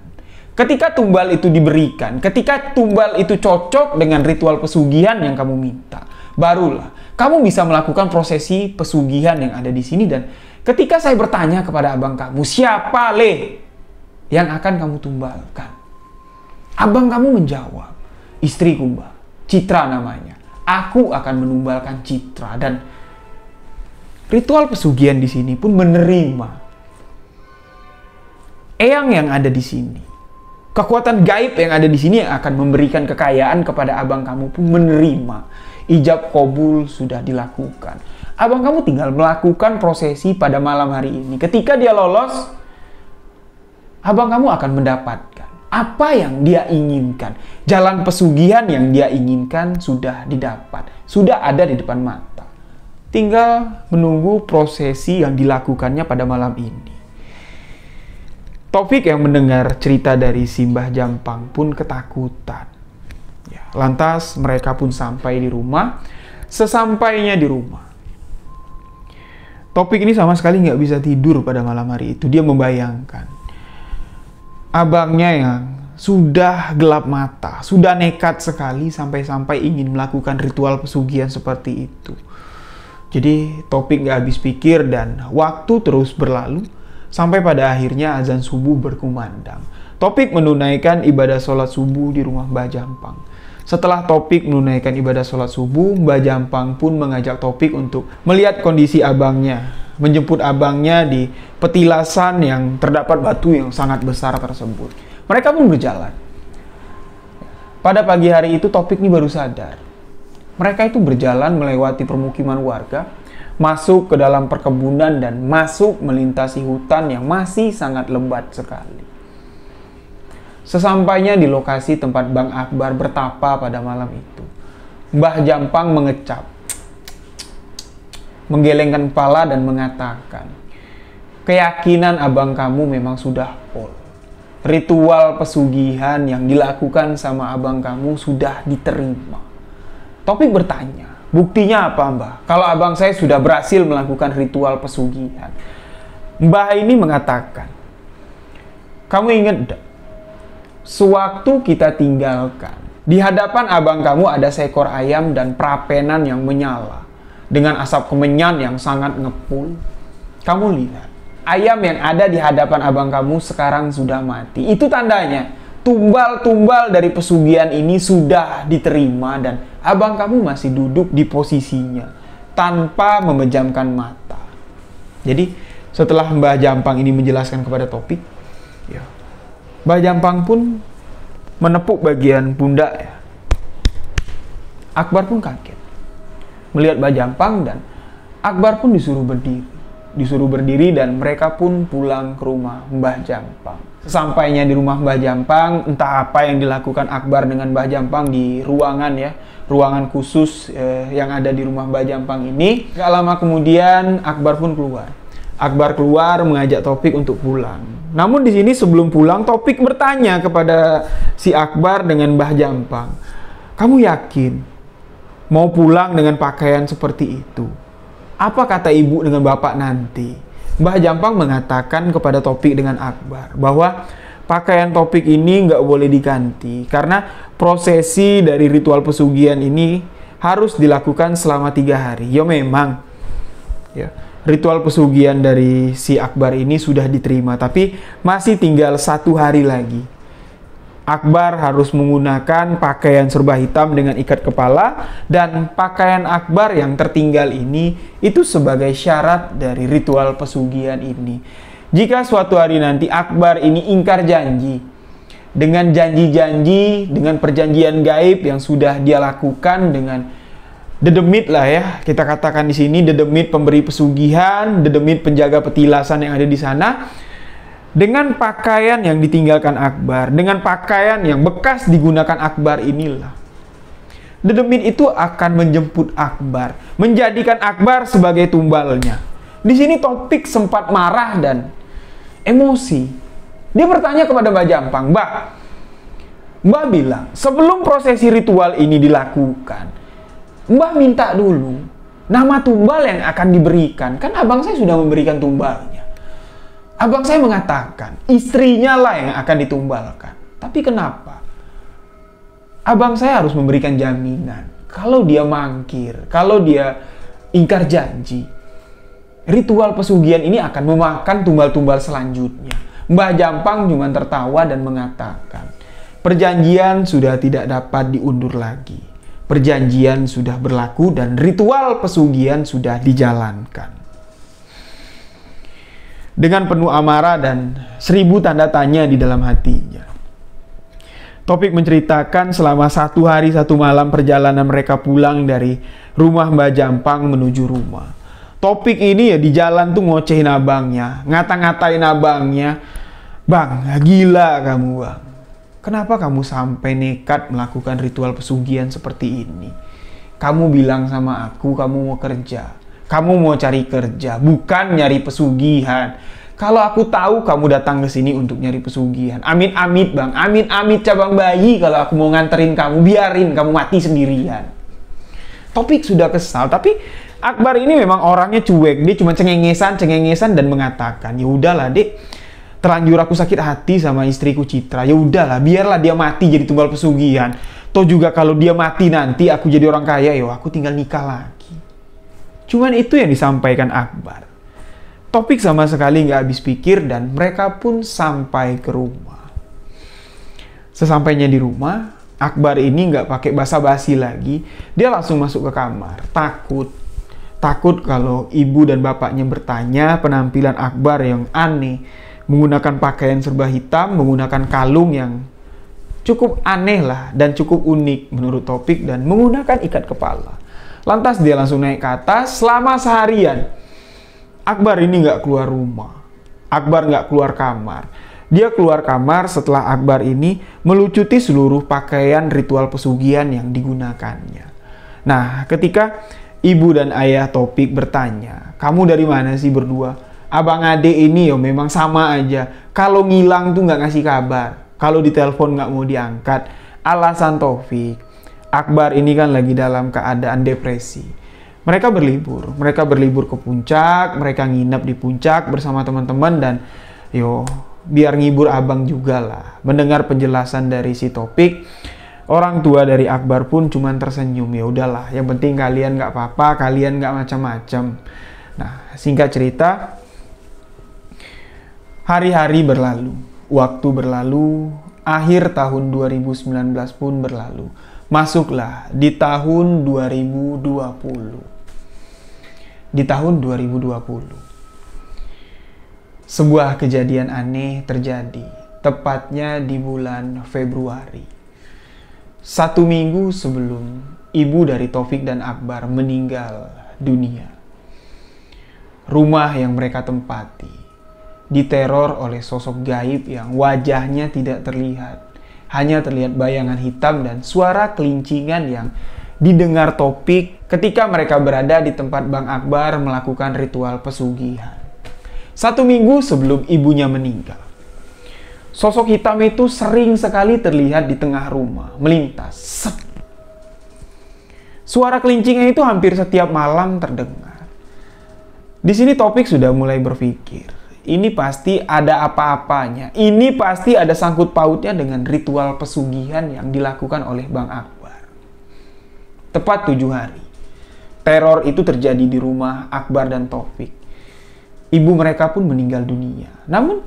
Ketika tumbal itu diberikan, ketika tumbal itu cocok dengan ritual pesugihan yang kamu minta, barulah kamu bisa melakukan prosesi pesugihan yang ada di sini. Dan ketika saya bertanya kepada abang kamu, siapa yang akan kamu tumbalkan? Abang kamu menjawab, "Istriku, Mbak, Citra namanya. Aku akan menumbalkan Citra." Dan ritual pesugihan di sini pun menerima eyang yang ada di sini. Kekuatan gaib yang ada di sini yang akan memberikan kekayaan kepada abang kamu pun menerima. Ijab kabul sudah dilakukan. Abang kamu tinggal melakukan prosesi pada malam hari ini. Ketika dia lolos, abang kamu akan mendapatkan apa yang dia inginkan. Jalan pesugihan yang dia inginkan sudah didapat, sudah ada di depan mata. Tinggal menunggu prosesi yang dilakukannya pada malam ini. Topik yang mendengar cerita dari Mbah Jampang pun ketakutan. Lantas mereka pun sampai di rumah. Sesampainya di rumah, Topik ini sama sekali nggak bisa tidur pada malam hari itu. Dia membayangkan abangnya yang sudah gelap mata, sudah nekat sekali sampai-sampai ingin melakukan ritual pesugihan seperti itu. Jadi Topik nggak habis pikir dan waktu terus berlalu sampai pada akhirnya azan subuh berkumandang. Topik menunaikan ibadah sholat subuh di rumah Mbah Jampang. Setelah Topik menunaikan ibadah sholat subuh, Mbah Jampang pun mengajak Topik untuk melihat kondisi abangnya. menjemput abangnya di petilasan yang terdapat batu yang sangat besar tersebut. Mereka pun berjalan. Pada pagi hari itu Topik ini baru sadar. Mereka itu berjalan melewati permukiman warga, masuk ke dalam perkebunan dan masuk melintasi hutan yang masih sangat lebat sekali. Sesampainya di lokasi tempat Bang Akbar bertapa pada malam itu, Mbah Jampang mengecap, menggelengkan kepala dan mengatakan, keyakinan abang kamu memang sudah pol. Ritual pesugihan yang dilakukan sama abang kamu sudah diterima. Topik bertanya, buktinya apa Mbah? Kalau abang saya sudah berhasil melakukan ritual pesugihan. Mbah ini mengatakan, kamu ingat enggak? Sewaktu kita tinggalkan, di hadapan abang kamu ada seekor ayam dan prapenan yang menyala dengan asap kemenyan yang sangat ngepul. Kamu lihat, ayam yang ada di hadapan abang kamu sekarang sudah mati. Itu tandanya tumbal-tumbal dari pesugihan ini sudah diterima dan abang kamu masih duduk di posisinya tanpa memejamkan mata. Jadi setelah Mbah Jampang ini menjelaskan kepada Topik, ya, Mbah Jampang pun menepuk bagian pundak ya. Akbar pun kaget melihat Mbah Jampang dan Akbar pun disuruh berdiri dan mereka pun pulang ke rumah Mbah Jampang. Sesampainya di rumah Mbah Jampang, entah apa yang dilakukan Akbar dengan Mbah Jampang di ruangan ya, ruangan khusus yang ada di rumah Mbah Jampang ini. Gak lama kemudian Akbar pun keluar. Akbar keluar mengajak Topik untuk pulang. Namun di sini sebelum pulang, Topik bertanya kepada si Akbar dengan Mbah Jampang, kamu yakin mau pulang dengan pakaian seperti itu? Apa kata ibu dengan bapak nanti? Mbah Jampang mengatakan kepada Topik dengan Akbar bahwa pakaian Topik ini nggak boleh diganti karena prosesi dari ritual pesugihan ini harus dilakukan selama 3 hari. Ya memang, ya, ritual pesugihan dari si Akbar ini sudah diterima, tapi masih tinggal 1 hari lagi. Akbar harus menggunakan pakaian serba hitam dengan ikat kepala, dan pakaian Akbar yang tertinggal ini itu sebagai syarat dari ritual pesugihan ini. Jika suatu hari nanti Akbar ini ingkar janji dengan janji-janji, dengan perjanjian gaib yang sudah dia lakukan dengan dedemit lah ya, kita katakan di sini dedemit pemberi pesugihan, dedemit penjaga petilasan yang ada di sana. Dengan pakaian yang ditinggalkan Akbar, dengan pakaian yang bekas digunakan Akbar inilah, dedemit itu akan menjemput Akbar, menjadikan Akbar sebagai tumbalnya. Di sini Topik sempat marah dan emosi. Dia bertanya kepada Mbah Jampang, Mbah bilang sebelum prosesi ritual ini dilakukan, Mbah minta dulu nama tumbal yang akan diberikan. Kan abang saya sudah memberikan tumbalnya. Abang saya mengatakan istrinya lah yang akan ditumbalkan. Tapi kenapa abang saya harus memberikan jaminan kalau dia mangkir, kalau dia ingkar janji, ritual pesugihan ini akan memakan tumbal-tumbal selanjutnya? Mbah Jampang cuma tertawa dan mengatakan, perjanjian sudah tidak dapat diundur lagi. Perjanjian sudah berlaku dan ritual pesugihan sudah dijalankan. Dengan penuh amarah dan 1000 tanda tanya di dalam hatinya, Topik menceritakan selama 1 hari 1 malam perjalanan mereka pulang dari rumah Mbah Jampang menuju rumah. Topik ini ya di jalan tuh ngocehin abangnya, ngata-ngatain abangnya. Bang, gila kamu bang. Kenapa kamu sampai nekat melakukan ritual pesugihan seperti ini? Kamu bilang sama aku kamu mau kerja. Kamu mau cari kerja, bukan nyari pesugihan. Kalau aku tahu kamu datang ke sini untuk nyari pesugihan, amit-amit bang, amit-amit cabang bayi kalau aku mau nganterin kamu, biarin kamu mati sendirian. Topik sudah kesal, tapi Akbar ini memang orangnya cuek. Dia cuma cengengesan dan mengatakan, ya udahlah dek, terlanjur aku sakit hati sama istriku Citra. Ya udahlah, biarlah dia mati jadi tumbal pesugihan. Toh juga kalau dia mati nanti aku jadi orang kaya, yo aku tinggal nikah lagi. Cuman itu yang disampaikan Akbar. Topik sama sekali nggak habis pikir dan mereka pun sampai ke rumah. Sesampainya di rumah, Akbar ini nggak pakai basa-basi lagi. Dia langsung masuk ke kamar, takut. Takut kalau ibu dan bapaknya bertanya penampilan Akbar yang aneh, menggunakan pakaian serba hitam, menggunakan kalung yang cukup aneh lah dan cukup unik menurut Taufik, dan menggunakan ikat kepala. Lantas dia langsung naik ke atas. Selama seharian Akbar ini nggak keluar rumah. Akbar nggak keluar kamar. Dia keluar kamar setelah Akbar ini melucuti seluruh pakaian ritual pesugihan yang digunakannya. Nah, ketika ibu dan ayah Taufik bertanya, "Kamu dari mana sih berdua? Abang ade ini ya memang sama aja. Kalau ngilang tuh nggak ngasih kabar. Kalau ditelepon nggak mau diangkat." Alasan Taufik, Akbar ini kan lagi dalam keadaan depresi. Mereka berlibur ke puncak, mereka nginep di puncak bersama teman-teman, dan biar ngibur abang juga lah. Mendengar penjelasan dari si Taufik, orang tua dari Akbar pun cuman tersenyum. Ya udahlah, yang penting kalian nggak apa-apa, kalian nggak macam-macam. Nah, singkat cerita, hari-hari berlalu, waktu berlalu, akhir tahun 2019 pun berlalu. Masuklah di tahun 2020. Di tahun 2020, sebuah kejadian aneh terjadi, tepatnya di bulan Februari. 1 minggu sebelum ibu dari Taufik dan Akbar meninggal dunia. Rumah yang mereka tempati diteror oleh sosok gaib yang wajahnya tidak terlihat. Hanya terlihat bayangan hitam dan suara kelincingan yang didengar Taufik ketika mereka berada di tempat Bang Akbar melakukan ritual pesugihan. 1 minggu sebelum ibunya meninggal, sosok hitam itu sering sekali terlihat di tengah rumah, melintas. Suara kelincingnya itu hampir setiap malam terdengar. Di sini Taufik sudah mulai berpikir, ini pasti ada apa-apanya. Ini pasti ada sangkut pautnya dengan ritual pesugihan yang dilakukan oleh Bang Akbar. Tepat 7 hari, teror itu terjadi di rumah Akbar dan Taufik. Ibu mereka pun meninggal dunia. Namun,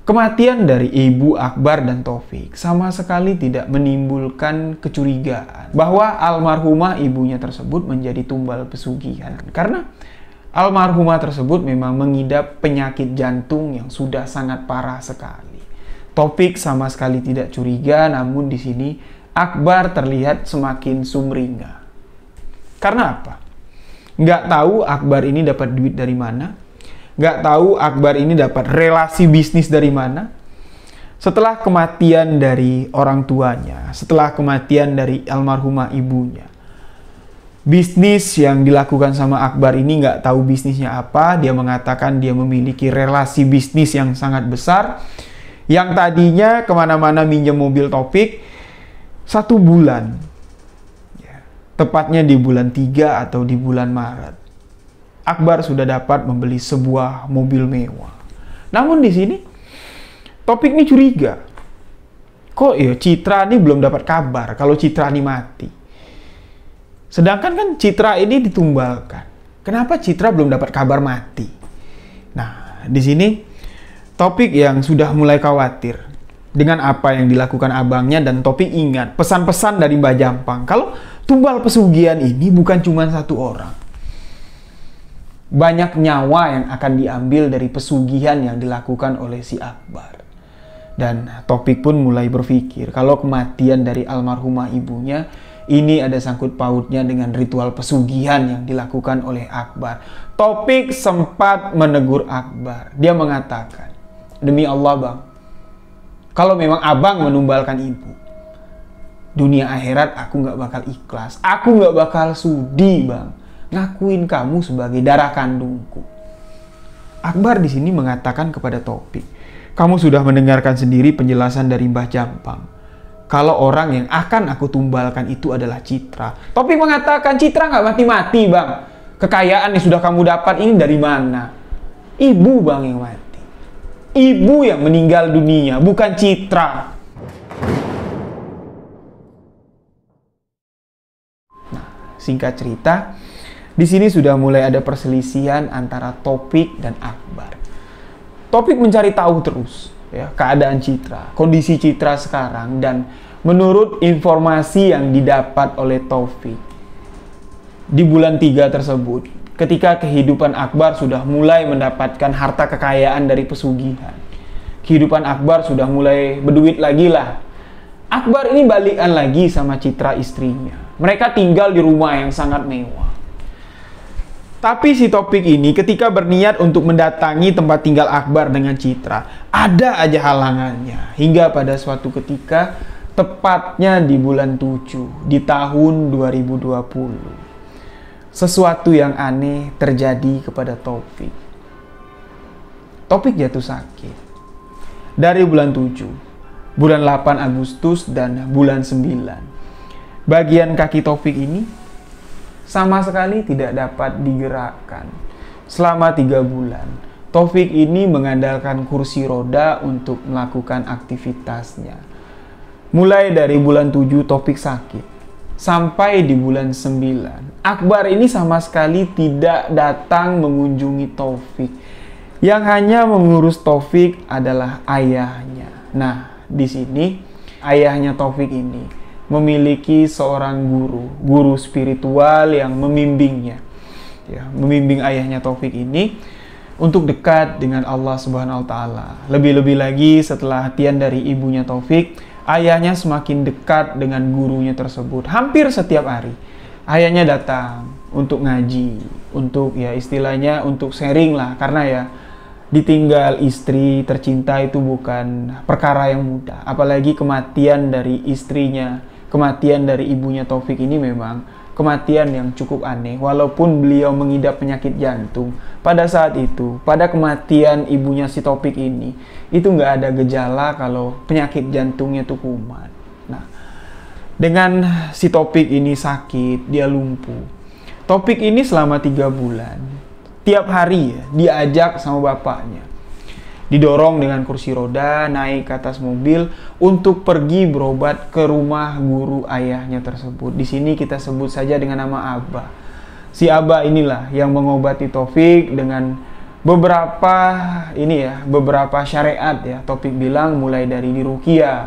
kematian dari ibu Akbar dan Taufik sama sekali tidak menimbulkan kecurigaan bahwa almarhumah ibunya tersebut menjadi tumbal pesugihan. Karena almarhumah tersebut memang mengidap penyakit jantung yang sudah sangat parah sekali. Taufik sama sekali tidak curiga, namun di sini Akbar terlihat semakin sumringah. Karena apa? Nggak tahu Akbar ini dapat duit dari mana. Nggak tahu Akbar ini dapat relasi bisnis dari mana. Setelah kematian dari orang tuanya, setelah kematian dari almarhumah ibunya, bisnis yang dilakukan sama Akbar ini nggak tahu bisnisnya apa. Dia mengatakan dia memiliki relasi bisnis yang sangat besar. Yang tadinya kemana-mana minjem mobil Taufik 1 bulan. Tepatnya di bulan 3 atau di bulan Maret, Akbar sudah dapat membeli sebuah mobil mewah. Namun di sini Taufik ini curiga. Kok ya Citra ini belum dapat kabar kalau Citra ini mati? Sedangkan kan Citra ini ditumbalkan. Kenapa Citra belum dapat kabar mati? Nah, di sini Taufik yang sudah mulai khawatir dengan apa yang dilakukan abangnya, dan Taufik ingat pesan-pesan dari Mbah Jampang. Kalau tumbal pesugihan ini bukan cuma 1 orang. Banyak nyawa yang akan diambil dari pesugihan yang dilakukan oleh si Akbar. Dan Taufik pun mulai berpikir kalau kematian dari almarhumah ibunya ini ada sangkut pautnya dengan ritual pesugihan yang dilakukan oleh Akbar. Taufik sempat menegur Akbar. Dia mengatakan, "Demi Allah bang, kalau memang abang menumbalkan ibu, dunia akhirat aku nggak bakal ikhlas. Aku nggak bakal sudi bang ngakuin kamu sebagai darah kandungku." Akbar di sini mengatakan kepada Taufik, "Kamu sudah mendengarkan sendiri penjelasan dari Mbah Jampang. Kalau orang yang akan aku tumbalkan itu adalah Citra." Taufik mengatakan, "Citra nggak mati-mati bang. Kekayaan yang sudah kamu dapat ini dari mana? Ibu bang yang mati. Ibu yang meninggal dunia, bukan Citra." Nah, singkat cerita, di sini sudah mulai ada perselisihan antara Taufik dan Akbar. Taufik mencari tahu terus ya keadaan Citra, kondisi Citra sekarang, dan menurut informasi yang didapat oleh Taufik, di bulan 3 tersebut, ketika kehidupan Akbar sudah mulai mendapatkan harta kekayaan dari pesugihan, kehidupan Akbar sudah mulai berduit lagi lah. Akbar ini balikan lagi sama Citra istrinya. Mereka tinggal di rumah yang sangat mewah. Tapi si Taufik ini ketika berniat untuk mendatangi tempat tinggal Akbar dengan Citra, ada aja halangannya. Hingga pada suatu ketika, tepatnya di bulan 7, di tahun 2020, sesuatu yang aneh terjadi kepada Taufik. Taufik jatuh sakit. Dari bulan 7, bulan 8 Agustus dan bulan 9. Bagian kaki Taufik ini sama sekali tidak dapat digerakkan. Selama 3 bulan, Taufik ini mengandalkan kursi roda untuk melakukan aktivitasnya. Mulai dari bulan 7 Taufik sakit, sampai di bulan 9, Akbar ini sama sekali tidak datang mengunjungi Taufik. Yang hanya mengurus Taufik adalah ayahnya. Nah, di sini ayahnya Taufik ini memiliki seorang guru spiritual yang membimbingnya, ya, membimbing ayahnya Taufik ini untuk dekat dengan Allah Subhanahu wa Ta'ala. Lebih-lebih lagi setelah latihan dari ibunya Taufik, ayahnya semakin dekat dengan gurunya tersebut. Hampir setiap hari ayahnya datang untuk ngaji, untuk ya istilahnya untuk sharing lah, karena ya ditinggal istri tercinta itu bukan perkara yang mudah. Apalagi kematian dari istrinya, kematian dari ibunya Taufik ini memang kematian yang cukup aneh. Walaupun beliau mengidap penyakit jantung, pada saat itu, pada kematian ibunya si Taufik ini, itu nggak ada gejala kalau penyakit jantungnya itu kumat. Nah, dengan si Taufik ini sakit, dia lumpuh. Taufik ini selama 3 bulan tiap hari ya, diajak sama bapaknya, didorong dengan kursi roda, naik ke atas mobil untuk pergi berobat ke rumah guru ayahnya tersebut. Di sini kita sebut saja dengan nama Abah. Si Abah inilah yang mengobati Taufik dengan beberapa syariat ya. Taufik bilang mulai dari diruqyah,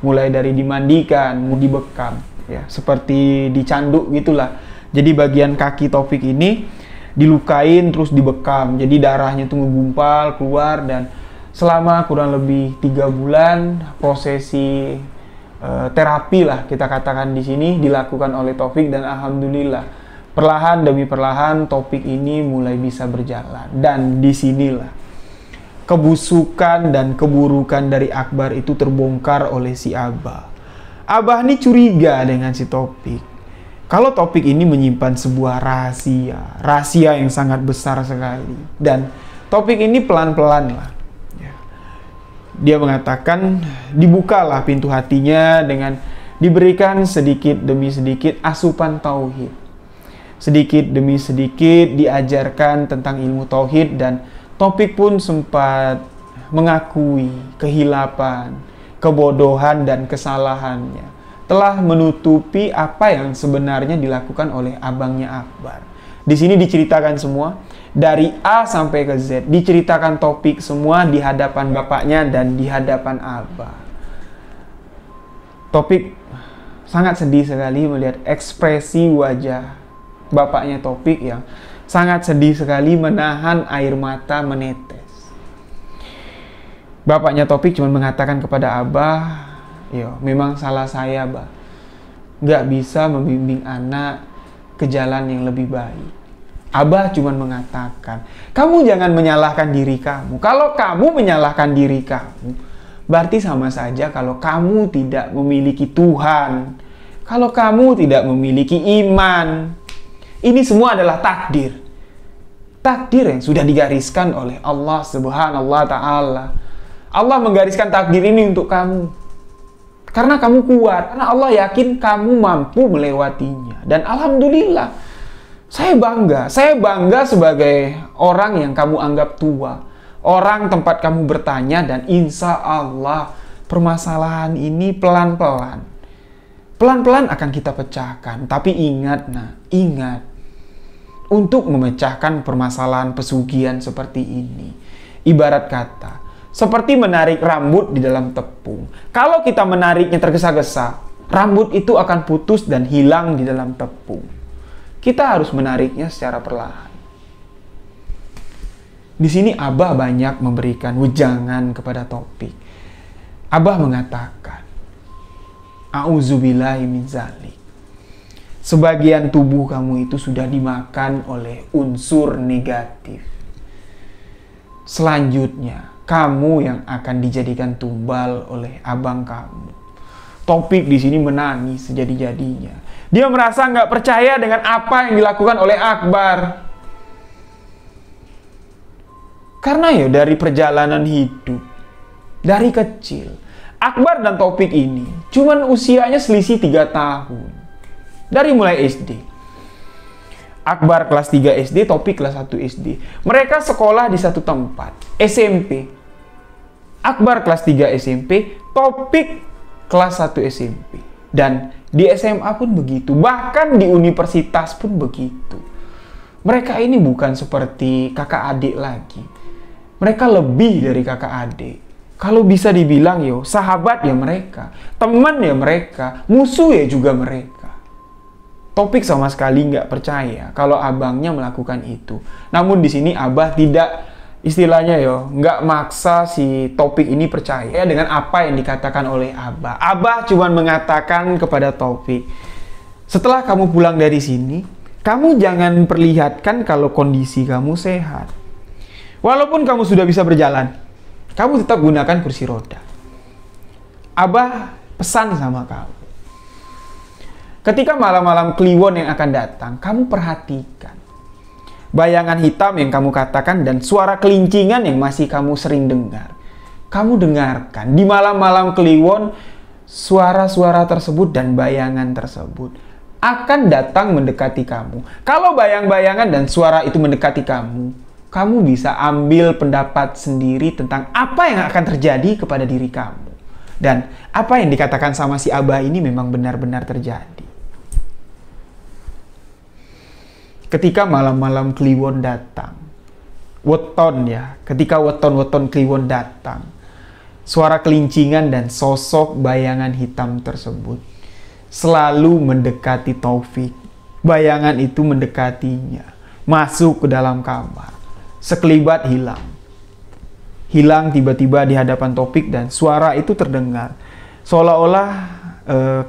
mulai dari dimandikan, dibekam, ya seperti dicanduk gitulah. Jadi bagian kaki Taufik ini dilukain terus dibekam, jadi darahnya tuh ngegumpal keluar, dan selama kurang lebih 3 bulan prosesi terapi lah kita katakan di sini dilakukan oleh Taufik, dan alhamdulillah perlahan demi perlahan Taufik ini mulai bisa berjalan. Dan disinilah kebusukan dan keburukan dari Akbar itu terbongkar oleh si Abah. Abah ini curiga dengan si Taufik. Kalau Taufik ini menyimpan sebuah rahasia yang sangat besar sekali. Dan Taufik ini pelan-pelan lah, ya, dia mengatakan dibukalah pintu hatinya dengan diberikan sedikit demi sedikit asupan tauhid. Sedikit demi sedikit diajarkan tentang ilmu tauhid, dan Taufik pun sempat mengakui kehilapan, kebodohan dan kesalahannya telah menutupi apa yang sebenarnya dilakukan oleh abangnya Akbar. Di sini diceritakan semua dari A sampai ke Z, diceritakan Taufik semua di hadapan bapaknya dan di hadapan Abah. Taufik sangat sedih sekali melihat ekspresi wajah bapaknya Taufik yang sangat sedih sekali, menahan air mata menetes. Bapaknya Taufik cuma mengatakan kepada Abah, "Yo, memang salah saya, Bah. Nggak bisa membimbing anak ke jalan yang lebih baik." Abah cuma mengatakan, "Kamu jangan menyalahkan diri kamu. Kalau kamu menyalahkan diri kamu, berarti sama saja kalau kamu tidak memiliki Tuhan. Kalau kamu tidak memiliki iman. Ini semua adalah takdir. Takdir yang sudah digariskan oleh Allah Subhanahu wa Ta'ala. Allah menggariskan takdir ini untuk kamu. Karena kamu kuat, karena Allah yakin kamu mampu melewatinya." Dan alhamdulillah, saya bangga sebagai orang yang kamu anggap tua, orang tempat kamu bertanya, dan insya Allah permasalahan ini pelan-pelan akan kita pecahkan. Tapi ingat, untuk memecahkan permasalahan pesugihan seperti ini, ibarat kata seperti menarik rambut di dalam tepung. Kalau kita menariknya tergesa-gesa, rambut itu akan putus dan hilang di dalam tepung. kita harus menariknya secara perlahan. Di sini Abah banyak memberikan wejangan kepada Taufik. Abah mengatakan, A'udzubillahi min zalik. Sebagian tubuh kamu itu sudah dimakan oleh unsur negatif. Selanjutnya, kamu yang akan dijadikan tumbal oleh abang kamu. Taufik di sini menangis sejadi-jadinya. Dia merasa nggak percaya dengan apa yang dilakukan oleh Akbar. Karena ya dari perjalanan hidup, dari kecil, Akbar dan Taufik ini cuman usianya selisih 3 tahun. Dari mulai SD. Akbar kelas 3 SD, Taufik kelas 1 SD. Mereka sekolah di satu tempat, SMP. Akbar kelas 3 SMP, Taufik kelas 1 SMP. Dan di SMA pun begitu. Bahkan di universitas pun begitu. Mereka ini bukan seperti kakak adik lagi. Mereka lebih dari kakak adik. Kalau bisa dibilang yo, sahabat ya mereka, teman ya mereka, musuh ya juga mereka. Taufik sama sekali nggak percaya kalau abangnya melakukan itu. Namun di sini Abah tidak, istilahnya yo, nggak maksa si Taufik ini percaya dengan apa yang dikatakan oleh Abah. Abah cuma mengatakan kepada Taufik, setelah kamu pulang dari sini, kamu jangan perlihatkan kalau kondisi kamu sehat. Walaupun kamu sudah bisa berjalan, kamu tetap gunakan kursi roda. Abah pesan sama kamu. Ketika malam-malam Kliwon yang akan datang, kamu perhatikan bayangan hitam yang kamu katakan dan suara kelincingan yang masih kamu sering dengar. Kamu dengarkan di malam-malam Kliwon, suara-suara tersebut dan bayangan tersebut akan datang mendekati kamu. Kalau bayang-bayangan dan suara itu mendekati kamu, kamu bisa ambil pendapat sendiri tentang apa yang akan terjadi kepada diri kamu. Dan apa yang dikatakan sama si Abah ini memang benar-benar terjadi. Ketika malam-malam Kliwon datang, weton ya, ketika weton-weton Kliwon datang, suara kelincingan dan sosok bayangan hitam tersebut selalu mendekati Taufik. Bayangan itu mendekatinya, masuk ke dalam kamar, sekelibat hilang. Hilang tiba-tiba di hadapan Taufik dan suara itu terdengar. Seolah-olah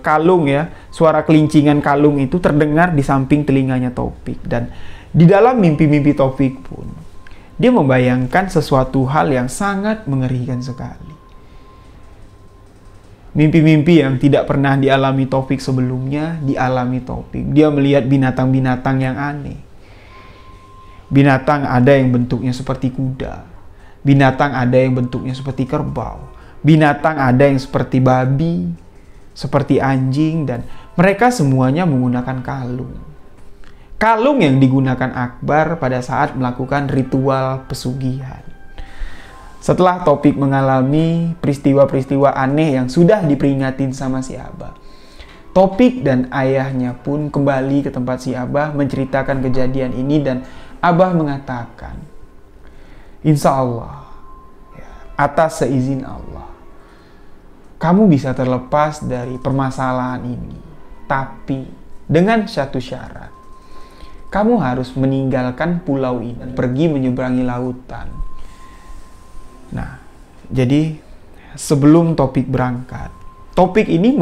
kalung ya, suara kelincingan kalung itu terdengar di samping telinganya Taufik. Dan di dalam mimpi-mimpi Taufik pun, dia membayangkan sesuatu hal yang sangat mengerikan sekali. Mimpi-mimpi yang tidak pernah dialami Taufik sebelumnya, dialami Taufik. Dia melihat binatang-binatang yang aneh. Binatang ada yang bentuknya seperti kuda. Binatang ada yang bentuknya seperti kerbau. Binatang ada yang seperti babi, seperti anjing, dan mereka semuanya menggunakan kalung. Kalung yang digunakan Akbar pada saat melakukan ritual pesugihan. Setelah Taufik mengalami peristiwa-peristiwa aneh yang sudah diperingatin sama si Abah, Taufik dan ayahnya pun kembali ke tempat si Abah menceritakan kejadian ini dan Abah mengatakan, insya Allah, atas seizin Allah, kamu bisa terlepas dari permasalahan ini. Tapi dengan satu syarat. Kamu harus meninggalkan pulau ini dan pergi menyeberangi lautan. Nah, jadi sebelum Taufik berangkat, Taufik ini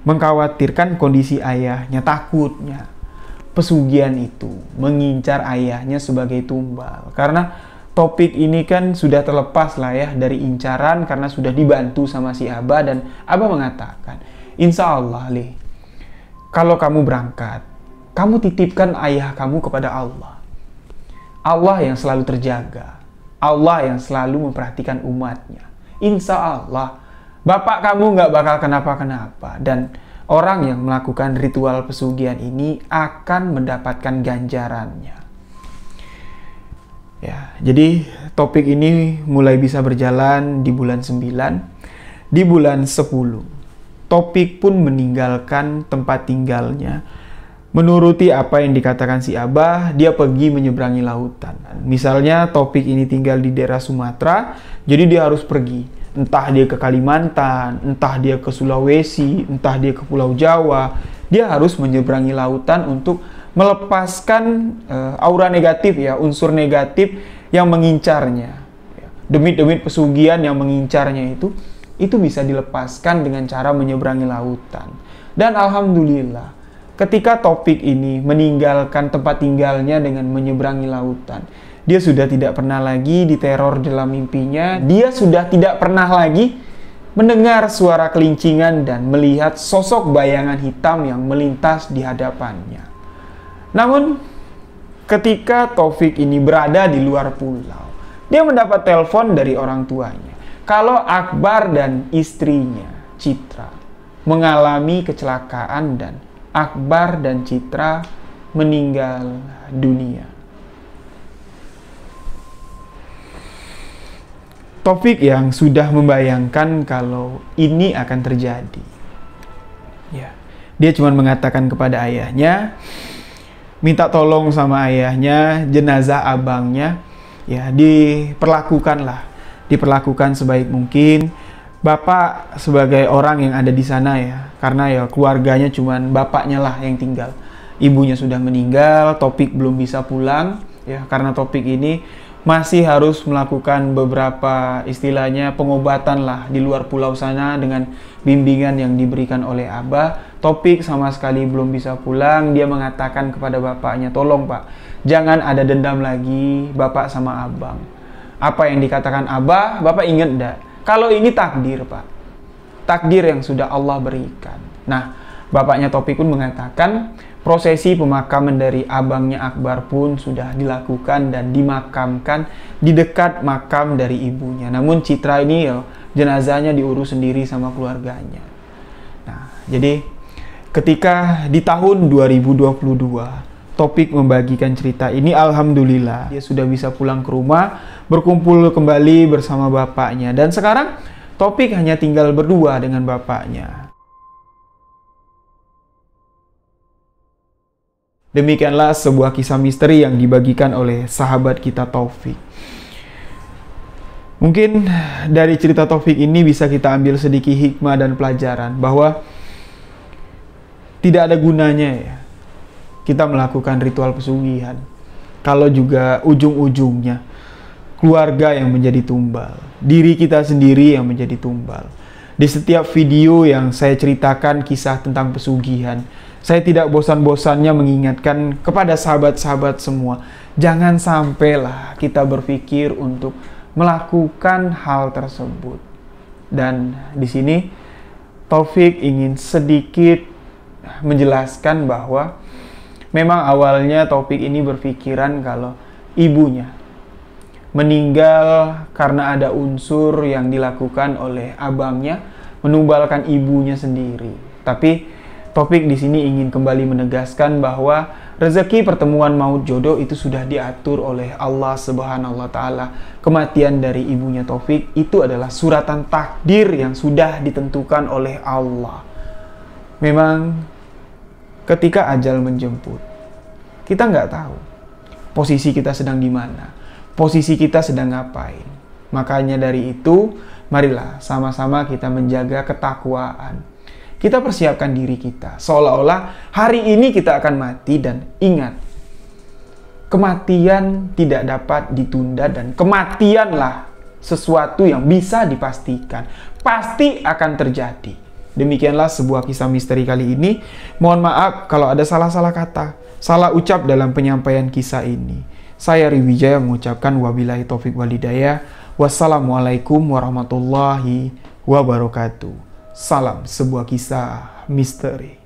mengkhawatirkan kondisi ayahnya, takutnya pesugihan itu mengincar ayahnya sebagai tumbal. Karena Taufik ini kan sudah terlepas lah ya dari incaran karena sudah dibantu sama si Abah. Dan Abah mengatakan, insya Allah Lih, kalau kamu berangkat, kamu titipkan ayah kamu kepada Allah. Allah yang selalu terjaga, Allah yang selalu memperhatikan umatnya. Insya Allah bapak kamu nggak bakal kenapa-kenapa. Dan orang yang melakukan ritual pesugihan ini akan mendapatkan ganjarannya. Ya, jadi Taufik ini mulai bisa berjalan di bulan 9. Di bulan 10, Taufik pun meninggalkan tempat tinggalnya. Menuruti apa yang dikatakan si Abah, dia pergi menyeberangi lautan. Misalnya Taufik ini tinggal di daerah Sumatera, jadi dia harus pergi. Entah dia ke Kalimantan, entah dia ke Sulawesi, entah dia ke Pulau Jawa. Dia harus menyeberangi lautan untuk melepaskan aura negatif ya, unsur negatif yang mengincarnya. Demit-demit pesugihan yang mengincarnya itu bisa dilepaskan dengan cara menyeberangi lautan. Dan alhamdulillah, ketika Taufik ini meninggalkan tempat tinggalnya dengan menyeberangi lautan, dia sudah tidak pernah lagi diteror dalam mimpinya. Dia sudah tidak pernah lagi mendengar suara kelincingan dan melihat sosok bayangan hitam yang melintas di hadapannya. Namun, ketika Taufik ini berada di luar pulau, dia mendapat telepon dari orang tuanya kalau Akbar dan istrinya, Citra, mengalami kecelakaan dan Akbar dan Citra meninggal dunia. Taufik yang sudah membayangkan kalau ini akan terjadi. Ya, dia cuma mengatakan kepada ayahnya, minta tolong sama ayahnya, jenazah abangnya ya diperlakukan sebaik mungkin. Bapak sebagai orang yang ada di sana ya, karena ya keluarganya cuman bapaknya lah yang tinggal. Ibunya sudah meninggal, Taufik belum bisa pulang ya, karena Taufik ini masih harus melakukan beberapa istilahnya pengobatan lah di luar pulau sana dengan bimbingan yang diberikan oleh Abah. Taufik sama sekali belum bisa pulang. Dia mengatakan kepada bapaknya, tolong Pak, jangan ada dendam lagi Bapak sama Abang. Apa yang dikatakan Abah, Bapak ingat enggak? Kalau ini takdir Pak, takdir yang sudah Allah berikan. Nah, bapaknya Taufik pun mengatakan prosesi pemakaman dari abangnya Akbar pun sudah dilakukan dan dimakamkan di dekat makam dari ibunya. Namun Citra ini ya, jenazahnya diurus sendiri sama keluarganya. Nah, jadi ketika di tahun 2022 Taufik membagikan cerita ini, alhamdulillah dia sudah bisa pulang ke rumah, berkumpul kembali bersama bapaknya. Dan sekarang Taufik hanya tinggal berdua dengan bapaknya. Demikianlah sebuah kisah misteri yang dibagikan oleh sahabat kita Taufik. Mungkin dari cerita Taufik ini bisa kita ambil sedikit hikmah dan pelajaran bahwa tidak ada gunanya ya kita melakukan ritual pesugihan kalau juga ujung-ujungnya keluarga yang menjadi tumbal, diri kita sendiri yang menjadi tumbal. Di setiap video yang saya ceritakan kisah tentang pesugihan, saya tidak bosan-bosannya mengingatkan kepada sahabat-sahabat semua, jangan sampailah kita berpikir untuk melakukan hal tersebut. Dan di sini Taufik ingin sedikit menjelaskan bahwa memang awalnya Taufik ini berpikiran kalau ibunya meninggal karena ada unsur yang dilakukan oleh abangnya menumbalkan ibunya sendiri. Tapi Taufik di sini ingin kembali menegaskan bahwa rezeki pertemuan maut jodoh itu sudah diatur oleh Allah Subhanahu wa taala. Kematian dari ibunya Taufik itu adalah suratan takdir yang sudah ditentukan oleh Allah. Memang ketika ajal menjemput, kita nggak tahu posisi kita sedang di mana, posisi kita sedang ngapain. Makanya dari itu, marilah sama-sama kita menjaga ketakwaan. Kita persiapkan diri kita, seolah-olah hari ini kita akan mati. Dan ingat, kematian tidak dapat ditunda dan kematianlah sesuatu yang bisa dipastikan. Pasti akan terjadi. Demikianlah sebuah kisah misteri kali ini. Mohon maaf kalau ada salah-salah kata, salah ucap dalam penyampaian kisah ini. Saya Riwijaya mengucapkan wabillahi taufik walhidayah. Wassalamualaikum warahmatullahi wabarakatuh. Salam sebuah kisah misteri.